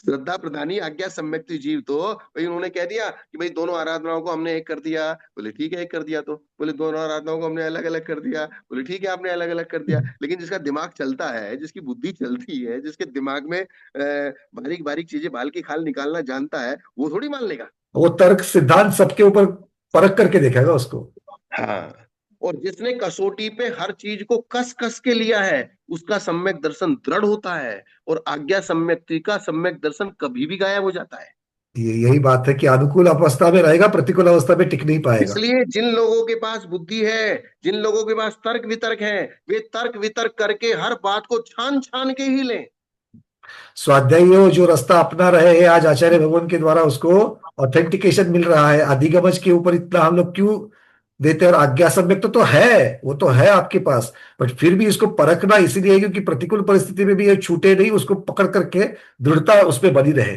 श्रद्धा प्रधानी आज्ञा सम्यक जीव तो भाई उन्होंने कह दिया कि भाई दोनों आराधनाओं को हमने एक कर दिया। बोले ठीक है एक कर दिया। तो बोले दोनों आराधनाओं को हमने अलग अलग कर दिया। बोले ठीक है आपने अलग अलग कर दिया। लेकिन जिसका दिमाग चलता है, जिसकी बुद्धि चलती है, जिसके दिमाग में बारीक बारीक चीजें बाल की खाल निकालना जानता है, वो थोड़ी मान लेगा। वो तर्क सिद्धांत सबके ऊपर परख करके देखेगा उसको। हाँ। और जिसने कसौटी पे हर चीज को कस कस के लिया है उसका सम्यक दर्शन दृढ़ होता है। और आज्ञा सम्यक्ति का सम्यक दर्शन कभी भी गायब हो जाता है। ये यही बात है कि अनुकूल अवस्था में रहेगा, प्रतिकूल अवस्था में टिक नहीं पाएगा। इसलिए जिन लोगों के पास बुद्धि है, जिन लोगों के पास तर्क वितर्क है, वे तर्क वितर्क करके हर बात को छान छान के ही लें। स्वाध्यायी वो जो रास्ता अपना रहे हैं आज आचार्य भगवान के द्वारा, उसको ऑथेंटिकेशन मिल रहा है। अधिगमज के ऊपर इतना हम लोग क्यों देते हैं? और आज्ञा सम्यक तो है, वो तो है आपके पास। बट फिर भी इसको परखना इसीलिए है क्योंकि प्रतिकूल परिस्थिति में भी ये छूटे नहीं, उसको पकड़ करके दृढ़ता उसमें बनी रहे।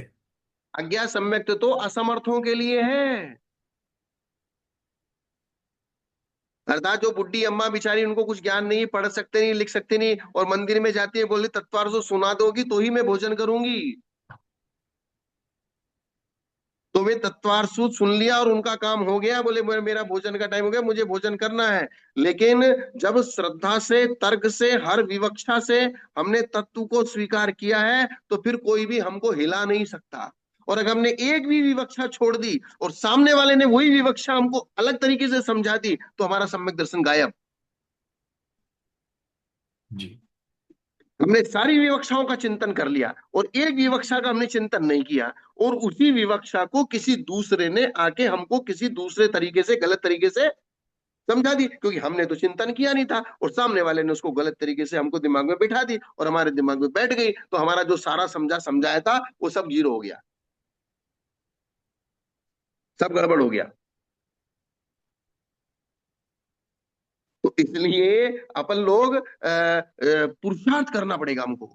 अज्ञा सम्यक्त तो असमर्थों के लिए है। अर्थात जो बुढ़ी अम्मा बेचारी, उनको कुछ ज्ञान नहीं, पढ़ सकते नहीं, लिख सकते नहीं, और मंदिर में जाती है, बोली तत्वार से सुना दोगी तो ही मैं भोजन करूंगी। तो वे तत्वार सुन लिया और उनका काम हो गया, बोले मेरा भोजन का टाइम हो गया, मुझे भोजन करना है। लेकिन जब श्रद्धा से, तर्क से, हर विवक्षा से हमने तत्व को स्वीकार किया है तो फिर कोई भी हमको हिला नहीं सकता। और अगर हमने एक भी विवक्षा छोड़ दी और सामने वाले ने वही विवक्षा हमको अलग तरीके से समझा दी तो हमारा सम्यक दर्शन गायब। जी। हमने सारी विवक्षाओं का चिंतन कर लिया और एक विवक्षा का हमने चिंतन नहीं किया, और उसी विवक्षा को किसी दूसरे ने आके हमको किसी दूसरे तरीके से, गलत तरीके से समझा दी, क्योंकि हमने तो चिंतन किया नहीं था और सामने वाले ने उसको गलत तरीके से हमको दिमाग में बिठा दी और हमारे दिमाग में बैठ गई, तो हमारा जो सारा समझाया था वो सब जीरो हो गया, सब गड़बड़ हो गया। तो इसलिए अपन लोग पुरुषार्थ करना पड़ेगा हमको,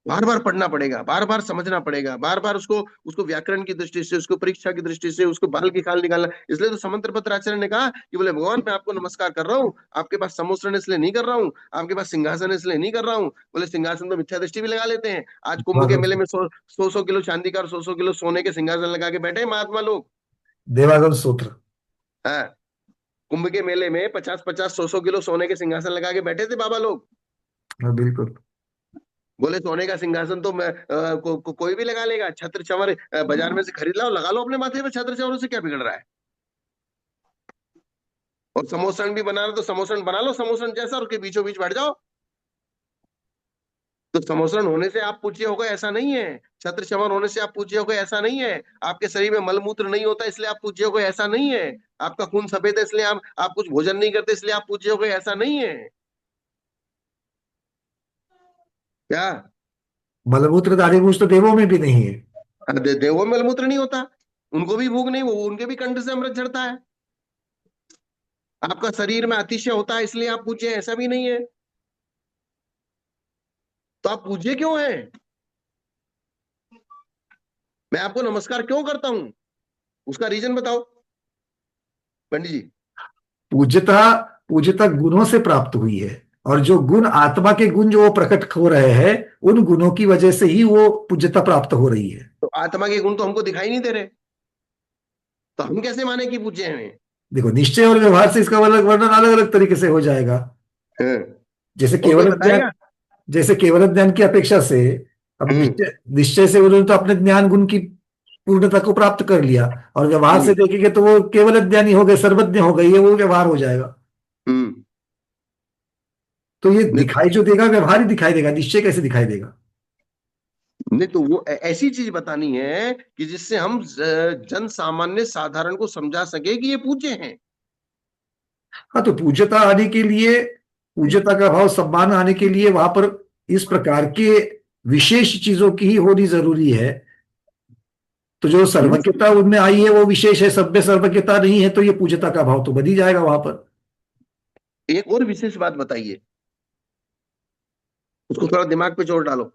बार बार पढ़ना पड़ेगा, बार बार समझना पड़ेगा, बार बार उसको उसको व्याकरण की दृष्टि से, उसको परीक्षा की दृष्टि से, उसको बाल की खाल निकालना। इसलिए तो समंत्र पत्र आचार्य ने कहा कि बोले भगवान मैं आपको नमस्कार कर रहा हूँ, आपके पास समोसरण इसलिए नहीं कर रहा हूँ, आपके पास सिंहासन इसलिए नहीं कर रहा हूँ। बोले सिंहासन तो मिथ्या दृष्टि भी लगा लेते हैं। आज कुंभ के देवागम मेले में सौ किलो चांदी का और 100 किलो सोने के सिंहासन लगा के बैठे हैं महात्मा लोग। देवागम सूत्र। हाँ, कुंभ के मेले में 50-50 100-100 किलो सोने के सिंहासन लगा के बैठे थे बाबा लोग। हाँ बिल्कुल। बोले सोने का सिंहासन तो मैं कोई भी लगा लेगा, छत्र छवर बाजार में से खरीद लाओ, लगा लो अपने माथे पे, छत्र छवरों से क्या बिगड़ रहा है। और समोसन भी बना रहे तो समोसन बना लो समोसन जैसा, और के बीचों बीच बैठ जाओ। तो समोसन होने से आप पूज्य हो गए ऐसा नहीं है, छत्र छवर होने से आप पूज्य हो गए ऐसा नहीं है, आपके शरीर में मलमूत्र नहीं होता इसलिए आप पूज्य हो गए ऐसा नहीं है, आपका खून सफेद है इसलिए आप कुछ भोजन नहीं करते इसलिए आप पूज्य हो गए ऐसा नहीं है। क्या? मलमूत्र दाढ़ी मूछ तो देवों में भी नहीं है। देवों में मलमूत्र नहीं होता, उनको भी भूख नहीं, वो उनके भी कंठ से अमृत झरता है। आपका शरीर में अतिशय होता है इसलिए आप पूज्य हैं ऐसा भी नहीं है। तो आप पूज्य क्यों हैं? मैं आपको नमस्कार क्यों करता हूं, उसका रीजन बताओ पंडित जी। पूज्यता पूज्यता गुणों से प्राप्त हुई है, और जो गुण आत्मा के गुण जो वो प्रकट हो रहे हैं, उन गुणों की वजह से ही वो पूज्यता प्राप्त हो रही है। तो आत्मा के गुण तो हमको दिखाई नहीं दे रहे, तो हम कैसे माने कि पूज्य हैं? देखो, निश्चय और व्यवहार से इसका अलग वर्णन अलग अलग तरीके से हो जाएगा। हाँ, जैसे और कोई केवल ज्ञान बताएगा? जैसे केवल ज्ञान की अपेक्षा से, अब हम्म। निश्चय निश्चय से उन्होंने तो अपने ज्ञान गुण की पूर्णता को प्राप्त कर लिया, और व्यवहार से हम्म। देखेंगे तो वो केवल ज्ञानी हो गए, सर्वज्ञ हो गई है, वो व्यवहार हो जाएगा। हम्म। तो ये नहीं दिखाई जो देगा व्यवहार ही दिखाई देगा, निश्चय कैसे दिखाई देगा। नहीं, तो वो ऐसी चीज बतानी है कि जिससे हम जन सामान्य साधारण को समझा सके कि ये पूज्य हैं। हाँ, तो पूज्यता आने के लिए, पूज्यता का भाव सम्मान आने के लिए वहां पर इस प्रकार के विशेष चीजों की ही होनी जरूरी है। तो जो हम्म। सर्वज्ञता उनमें आई है वो विशेष है, सब में सर्वज्ञता नहीं है, तो ये पूज्यता का भाव तो बन ही जाएगा वहां पर। एक और विशेष बात बताइए, उसको थोड़ा दिमाग पे जोर डालो।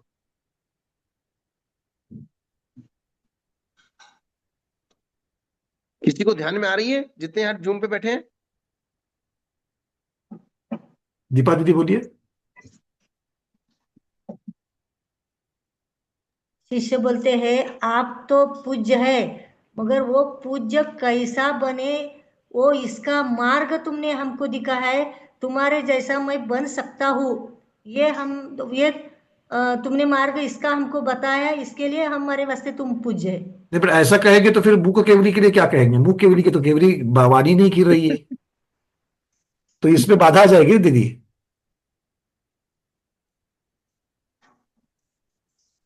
किसी को ध्यान में आ रही है जितने यहाँ जूम पे बैठे हैं? दीपा दीदी बोलिए। शिष्य बोलते हैं आप तो पूज्य है, मगर वो पूज्य कैसा बने, वो इसका मार्ग तुमने हमको दिखा है, तुम्हारे जैसा मैं बन सकता हूँ, ये तुमने मार्ग इसका हमको बताया है, इसके लिए हमारे वास्ते तुम पूज्य है। नहीं, पर ऐसा कहेंगे तो फिर मुख केवली के लिए क्या कहेंगे? मुख केवली की तो केवली वाणी नहीं की रही है, तो इसमें बाधा आ जाएगी दीदी।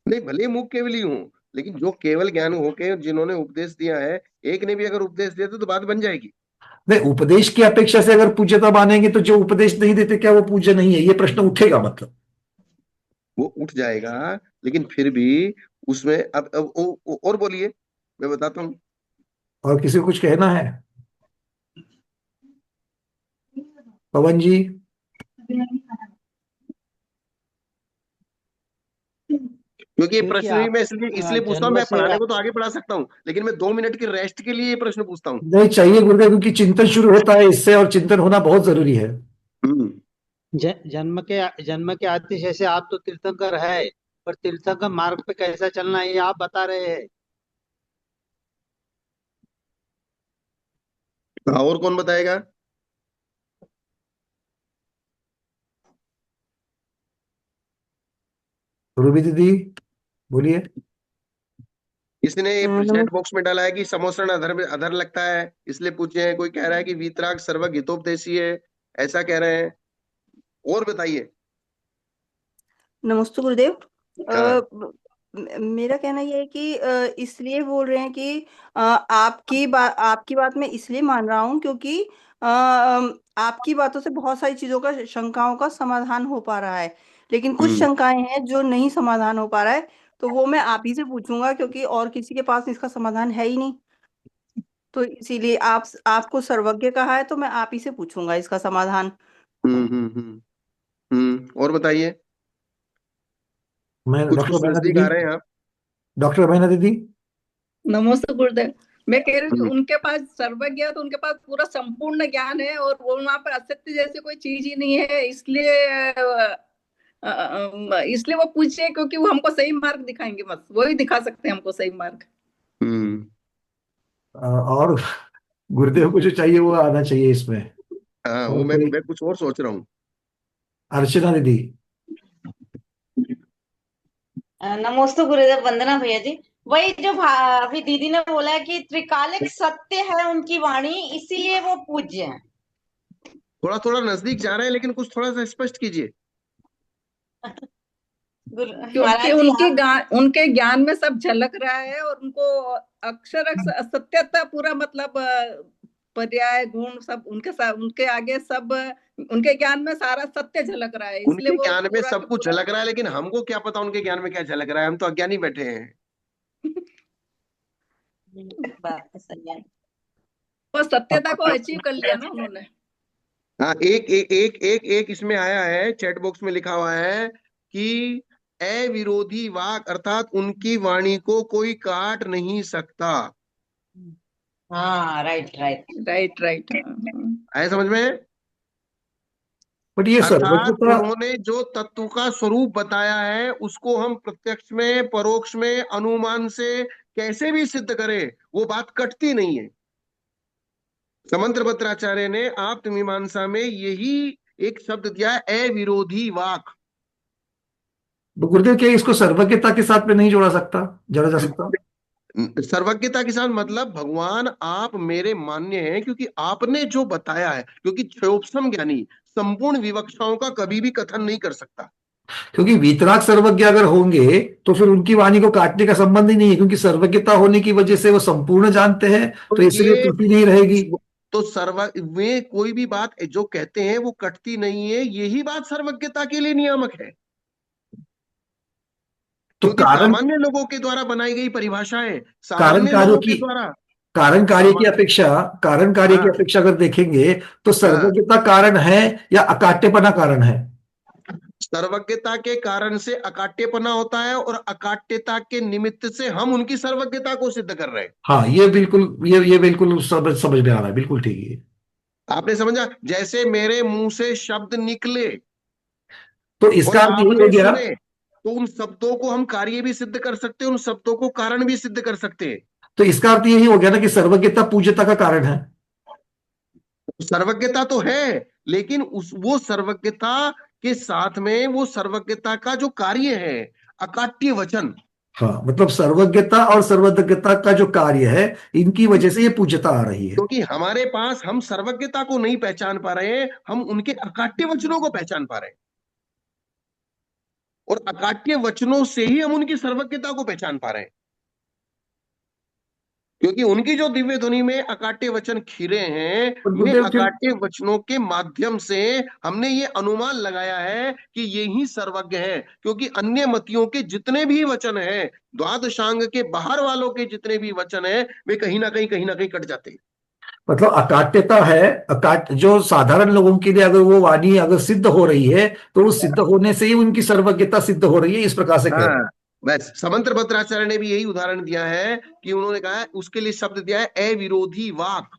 नहीं, भले ही मुख केवली हूं, लेकिन जो केवल ज्ञान होके जिन्होंने उपदेश दिया है, एक ने भी अगर उपदेश दिया तो बात बन जाएगी। नहीं, उपदेश की अपेक्षा से अगर पूज्यता मानेंगे तो जो उपदेश नहीं देते क्या वो पूज्य नहीं है, ये प्रश्न उठेगा मतलब। वो उठ जाएगा, लेकिन फिर भी उसमें अब और बोलिए, मैं बताता हूँ। और किसी को कुछ कहना है? पवन जी। क्योंकि ये देखिए प्रश्न भी आप मैं इसलिए इसलिए पूछता हूँ, जन्म मैं से पढ़ाने को तो आगे पढ़ा सकता हूँ, लेकिन मैं 2 मिनट की रेस्ट के लिए ये प्रश्न पूछता हूँ। नहीं चाहिए गुरुदेव, क्योंकि चिंतन शुरू होता है इससे, और चिंतन होना बहुत जरूरी है। हम्म। जन्म के आतिश से आप तो तीर्थंकर है, पर तीर्थंकर मार्ग पे कैसा चलना है ये आप बता रहे हैं। हाँ, और कौन बताएगा? रूबी दीदी बोलिए। किसी ने चैट बॉक्स में डाला है कि समोसन अधर अधर लगता है इसलिए पूछे हैं, कोई कह रहा है कि वीतराग सर्वज्ञ हितोपदेशी है, ऐसा कह रहे हैं। और बताइए। नमस्ते गुरुदेव। हाँ। मेरा कहना ये है कि इसलिए बोल रहे हैं कि आपकी बात मैं इसलिए मान रहा हूँ क्योंकि आपकी बातों से बहुत सारी चीजों का, शंकाओं का समाधान हो पा रहा है, लेकिन कुछ शंकाएं हैं जो नहीं समाधान हो पा रहा है, तो वो मैं आप ही से पूछूंगा क्योंकि और किसी के पास इसका समाधान है ही नहीं। तो इसीलिए आपको सर्वज्ञ कहा है, तो मैं आप ही से पूछूंगा इसका समाधान। और बताइए, मैं कुछ डॉक्टर कुछ महीना नजदीक दीदी, आ रहे हैं आप। डॉक्टर महीना दीदी। नमस्ते गुरुदेव। मैं कह रही हूँ कि हम्म, उनके पास सर्वज्ञ है, तो उनके पास पूरा संपूर्ण ज्ञान है और वो वहां पर असत्य जैसे कोई चीज ही नहीं है, इसलिए वो पूछे क्योंकि वो हमको सही मार्ग दिखाएंगे, बस वही दिखा सकते हैं हमको सही मार्ग। हम्म। और गुरुदेव को जो चाहिए वो आना चाहिए इसमें। हाँ, वो और कोई, मैं कुछ और सोच रहा हूँ। अर्चना दीदी। नमस्ते गुरुदेव, वंदना भैया जी। वही जो अभी दीदी ने बोला है कि त्रिकालिक सत्य है उनकी वाणी, इसीलिए वो पूज्य है। थोड़ा थोड़ा नजदीक जा रहे हैं, लेकिन कुछ थोड़ा सा स्पष्ट कीजिए। क्योंकि महाराज जी उनके ज्ञान में सब झलक रहा है और उनको अक्षर सत्यता पूरा मतलब पर्याय गुण सब उनके साथ, उनके आगे सब, उनके ज्ञान में सारा सत्य झलक रहा है, इसलिए उनके वो ज्ञान में पूरा सब का कुछ पूरा। झलक रहा है, लेकिन हमको क्या पता उनके ज्ञान में क्या झलक रहा है, हम तो अज्ञानी बैठे हैं। बात तो सही है। वो सत्यता को अचीव कर लिया ना उन्होंने। हाँ, एक एक एक एक एक इसमें आया है, चैट बॉक्स में लिखा हुआ है कि अविरोधी वाक, अर्थात उनकी वाणी को कोई काट नहीं सकता। हाँ, राइट राइट। Right right. आए समझ में? बट ये अर्थात सर्वज्ञता, उन्होंने जो तत्व का स्वरूप बताया है उसको हम प्रत्यक्ष में, परोक्ष में, अनुमान से कैसे भी सिद्ध करें, वो बात कटती नहीं है। समंत्र भट्टाचार्य ने आप्त मीमांसा में यही एक शब्द दिया है, अविरोधी वाक। तो गुरुदेव क्या इसको सर्वज्ञता के साथ में नहीं जोड़ा जा सकता? सर्वज्ञता के साथ मतलब भगवान आप मेरे मान्य हैं क्योंकि आपने जो बताया है, क्योंकि क्षयोपम ज्ञानी संपूर्ण विवक्षाओं का कभी भी कथन नहीं कर सकता। क्योंकि वीतराग सर्वज्ञ अगर होंगे तो फिर उनकी वाणी को काटने का संबंध ही नहीं है, क्योंकि सर्वज्ञता होने की वजह से वो संपूर्ण जानते हैं, तो इसलिए ये त्रुटि नहीं रहेगी। तो वे कोई भी बात जो कहते हैं वो कटती नहीं है, यही बात सर्वज्ञता के लिए नियामक है। तो क्योंकि सामान्य लोगों के द्वारा बनाई गई परिभाषाएं, कारण सामान्य कार्यों लोगों की के द्वारा कारण कार्य की अपेक्षा हाँ, अगर देखेंगे तो हाँ, सर्वज्ञता कारण है या अकाट्यपना कारण है? सर्वज्ञता के कारण से अकाट्यपना होता है और अकाट्यता के निमित्त से हम उनकी सर्वज्ञता को सिद्ध कर रहे हैं। हाँ, ये बिल्कुल समझ में आ रहा है, बिल्कुल ठीक है। आपने समझा? जैसे मेरे मुंह से शब्द निकले तो और इसका अर्थ यही हो आपने गया, सुने, तो उन शब्दों को हम कार्य भी सिद्ध कर सकते हैं, उन शब्दों को कारण भी सिद्ध कर सकते हैं। तो इसका अर्थ यही हो गया ना कि सर्वज्ञता पूज्यता का कारण है। सर्वज्ञता तो है, लेकिन वो सर्वज्ञता के साथ में वो सर्वज्ञता का जो कार्य है, अकाट्य वचन। हाँ, मतलब सर्वज्ञता और सर्वज्ञता का जो कार्य है, इनकी वजह से ये पूज्यता आ रही है। क्योंकि हमारे पास हम सर्वज्ञता को नहीं पहचान पा रहे हैं, हम उनके अकाट्य वचनों को पहचान पा रहे हैं, और अकाट्य वचनों से ही हम उनकी सर्वज्ञता को पहचान पा रहे हैं। क्योंकि उनकी जो दिव्य ध्वनि में अकाट्य वचन खिरे हैं, और इन गुरुदेव फिर अकाट्य वचनों के माध्यम से हमने ये अनुमान लगाया है कि ये ही सर्वज्ञ है। क्योंकि अन्य मतियों के जितने भी वचन हैं, द्वादशांग के बाहर वालों के जितने भी वचन हैं, वे कहीं ना कहीं कट जाते हैं। मतलब अकाट्यता है, जो साधारण लोगों के लिए अगर वो वाणी अगर सिद्ध हो रही है तो वो सिद्ध होने से ही उनकी सर्वज्ञता सिद्ध हो रही है, इस प्रकार से कह रहे हैं। हाँ, बस समंत्र भट्टाचार्य ने भी यही उदाहरण दिया है कि उन्होंने कहा है, उसके लिए शब्द दिया है अविरोधी वाक।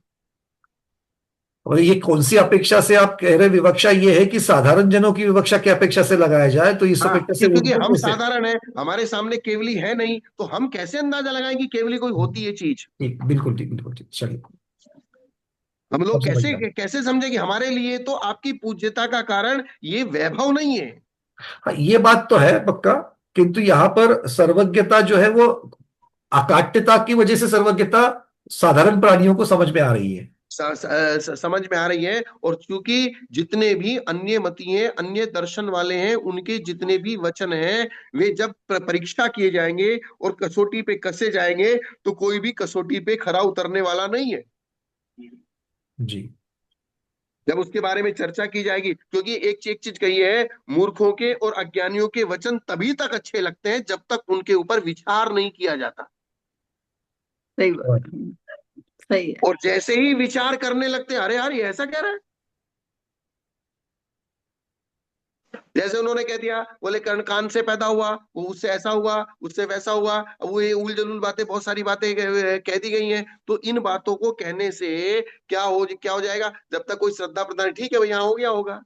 और ये कौन सी अपेक्षा से आप कह रहे हैं? विवक्षा ये है कि साधारण जनों की विवक्षा की अपेक्षा से लगाया जाए, तो इस हाँ, अपेक्षा से क्योंकि उनको हम कैसे? साधारण हैं, हमारे सामने केवली है नहीं, तो हम कैसे अंदाजा लगाएं कि केवली कोई होती है चीज। ठीक, बिल्कुल ठीक, बिल्कुल ठीक, चलिए। हम अब लोग समझ कैसे गया। कैसे समझे कि हमारे लिए तो आपकी पूज्यता का कारण ये वैभव नहीं है। हाँ, ये बात तो है पक्का, किंतु यहाँ पर सर्वज्ञता जो है वो अकाट्यता की वजह से सर्वज्ञता साधारण प्राणियों को समझ में आ रही है। समझ में आ रही है। और चूंकि जितने भी अन्य मती हैं, अन्य दर्शन वाले हैं, उनके जितने भी वचन हैं, वे जब परीक्षा किए जाएंगे और कसौटी पे कसे जाएंगे, तो कोई भी कसौटी पे खरा उतरने वाला नहीं है जी। जब उसके बारे में चर्चा की जाएगी। क्योंकि एक चीज कही है, मूर्खों के और अज्ञानियों के वचन तभी तक अच्छे लगते हैं जब तक उनके ऊपर विचार नहीं किया जाता। सही बात, सही है। और जैसे ही विचार करने लगते हैं, अरे यार ये ऐसा कह रहा है, जैसे उन्होंने कह दिया, बोले कर्ण कान से पैदा हुआ, वो उससे ऐसा हुआ, उससे वैसा हुआ। अब वो ये उल जलूल बातें, बहुत सारी बातें कह दी गई हैं। तो इन बातों को कहने से क्या हो जाएगा? जब तक कोई श्रद्धा प्रदान, ठीक है भाई यहाँ हो गया होगा,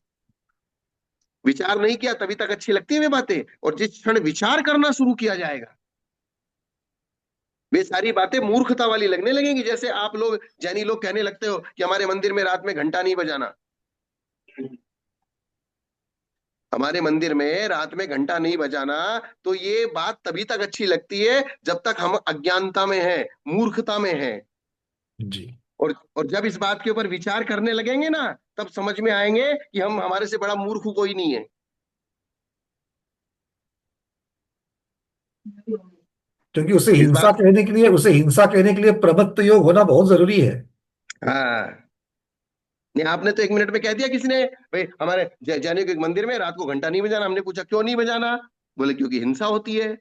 विचार नहीं किया तभी तक अच्छी लगती है वे बातें। और जिस क्षण विचार करना शुरू किया जाएगा, वे सारी बातें मूर्खता वाली लगने लगेंगी। जैसे आप लोग जैनी लोग कहने लगते हो कि हमारे मंदिर में रात में घंटा नहीं बजाना, हमारे मंदिर में रात में घंटा नहीं बजाना, तो ये बात तभी तक अच्छी लगती है जब तक हम अज्ञानता में हैं, मूर्खता में हैं। जी। और जब इस बात के ऊपर विचार करने लगेंगे ना, तब समझ में आएंगे कि हम, हमारे से बड़ा मूर्ख कोई नहीं है। क्योंकि उसे इस हिंसा बात, कहने के लिए, उसे हिंसा कहने के लिए प्रमत्त योग होना बहुत जरूरी है। हाँ, नहीं आपने तो 1 मिनट में कह दिया किसी ने, भाई हमारे जैनियों के मंदिर में रात को घंटा नहीं बजाना। हमने पूछा क्यों नहीं बजाना? बोले क्योंकि हिंसा होती है।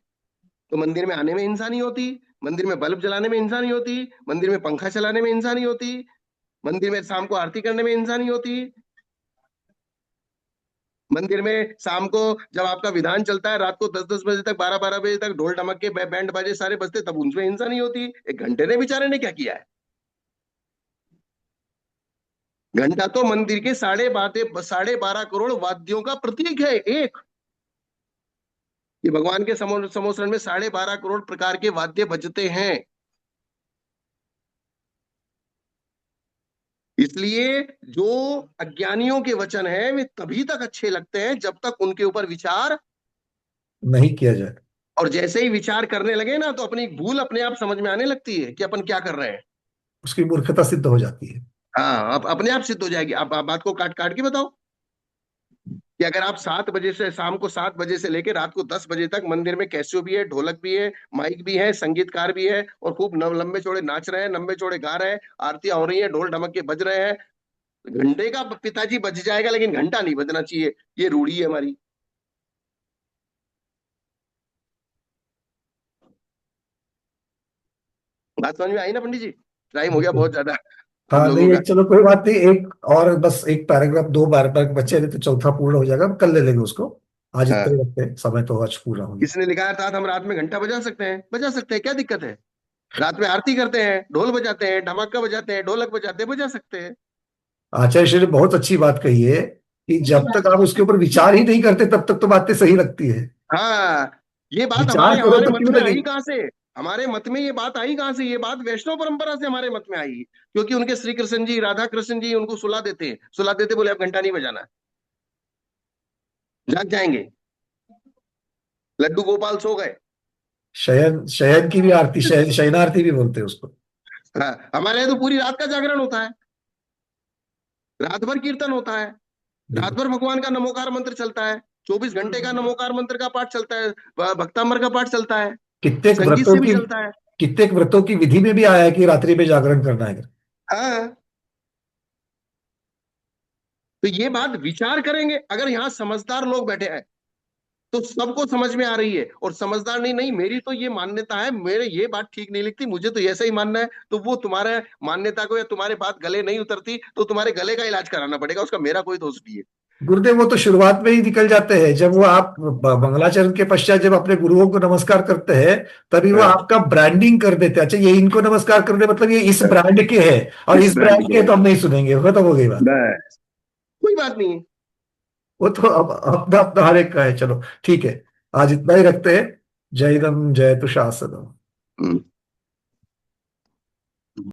तो मंदिर में आने में हिंसा नहीं होती, मंदिर में बल्ब जलाने में हिंसा नहीं होती, मंदिर में पंखा चलाने में हिंसा नहीं होती, मंदिर में शाम को आरती करने में हिंसा नहीं होती, मंदिर में शाम को जब आपका विधान चलता है, रात को 10-10 बजे तक, 12-12 बजे तक ढोल ढमक के बैंड बाजे सारे बजते, तब उनमें हिंसा नहीं होती। 1 घंटे ने बेचारे ने क्या किया है? घंटा तो मंदिर के 12.5 करोड़ वाद्यों का प्रतीक है। एक ये भगवान के समोसरण में 12.5 करोड़ प्रकार के वाद्य बजते हैं। इसलिए जो अज्ञानियों के वचन हैं, वे तभी तक अच्छे लगते हैं जब तक उनके ऊपर विचार नहीं किया जाए। और जैसे ही विचार करने लगे ना, तो अपनी भूल अपने आप समझ में आने लगती है कि अपन क्या कर रहे हैं। उसकी मूर्खता सिद्ध हो जाती है। हाँ, अब अपने आप सिद्ध हो जाएगी। आप बात को काट काट के बताओ कि अगर आप 7 बजे से, शाम को 7 बजे से लेकर रात को 10 बजे तक मंदिर में कैसियो भी है, ढोलक भी है, माइक भी है, संगीतकार भी है, और खूब लंबे चौड़े नाच रहे हैं, लंबे चौड़े गा रहे हैं, आरतियां हो रही हैं, ढोल ढमक के बज रहे हैं, घंटे का पिताजी बज जाएगा, लेकिन घंटा नहीं बजना चाहिए। ये रूढ़ी है हमारी। बात समझ में आई ना पंडित जी? टाइम हो गया बहुत ज्यादा आप हाँ लोगों नहीं, का। चलो कोई बात नहीं, एक और बस एक पैराग्राफ, 2 पैराग्राफ बच्चे हैं, तो चौथा पूर्ण हो जाएगा, कल ले लेंगे उसको। आज इतना हाँ, ही रखते हैं, समय तो आज पूरा हो गया। किसने लिखा है था हम रात में घंटा बजा सकते हैं? बजा सकते हैं, क्या दिक्कत है? रात में आरती करते हैं, ढोल बजाते हैं, ढमाका बजाते हैं, ढोलक बजाते हैं, बजा सकते हैं। आचार्य श्री ने बहुत अच्छी बात कही है कि जब तक आप उसके ऊपर विचार ही नहीं करते, तब तक तो बातें सही लगती है। हाँ, ये बात विचार हमारे करो हमारे तो मत क्यों में लगे। आई कहाँ से? हमारे मत में ये बात आई कहाँ से? ये बात वैष्णव परंपरा से हमारे मत में आई। क्योंकि उनके श्री कृष्ण जी, राधा कृष्ण जी उनको सुला देते, बोले अब घंटा नहीं बजाना, जाग जाएंगे। लड्डू गोपाल सो गए। शयन, शयन की भी आरती, शयनारती भी बोलते हैं उसको। हाँ, हमारे यहाँ तो पूरी रात का जागरण होता है, रात भर कीर्तन होता है, रात भर भगवान का नमोकार मंत्र चलता है, 24 घंटे का नमोकार मंत्र का पाठ चलता है, भक्तांबर का पाठ चलता है, कितने संगीत व्रतों से भी की, चलता है। कितने व्रतों की विधि में भी आया है कि रात्रि में जागरण करना है। हाँ, तो ये बात विचार करेंगे। अगर यहाँ समझदार लोग बैठे हैं तो सबको समझ में आ रही है, और समझदार नहीं, नहीं मेरी तो ये मान्यता है, मेरे ये बात ठीक नहीं लगती, मुझे तो ऐसा ही मानना है, तो वो तुम्हारे मान्यता को या तुम्हारे बात गले नहीं उतरती, तो तुम्हारे गले का इलाज कराना पड़ेगा, उसका मेरा कोई दोष नहीं है। गुरुदेव वो तो शुरुआत में ही निकल जाते हैं, जब वो आप मंगलाचरण के पश्चात जब अपने गुरुओं को नमस्कार करते हैं, तभी वो हाँ, आपका ब्रांडिंग कर देते हैं। अच्छा ये इनको नमस्कार कर दे, मतलब ये इस ब्रांड के हैं, और इस इस ब्रांड ब्रांड के के तो हम नहीं सुनेंगे, खत्म हो गई बात। बस, कोई बात नहीं है। वो तो अब अपना अपना हर एक का है। चलो ठीक है, आज इतना ही रखते हैं। जय राम, जय तुषासनम।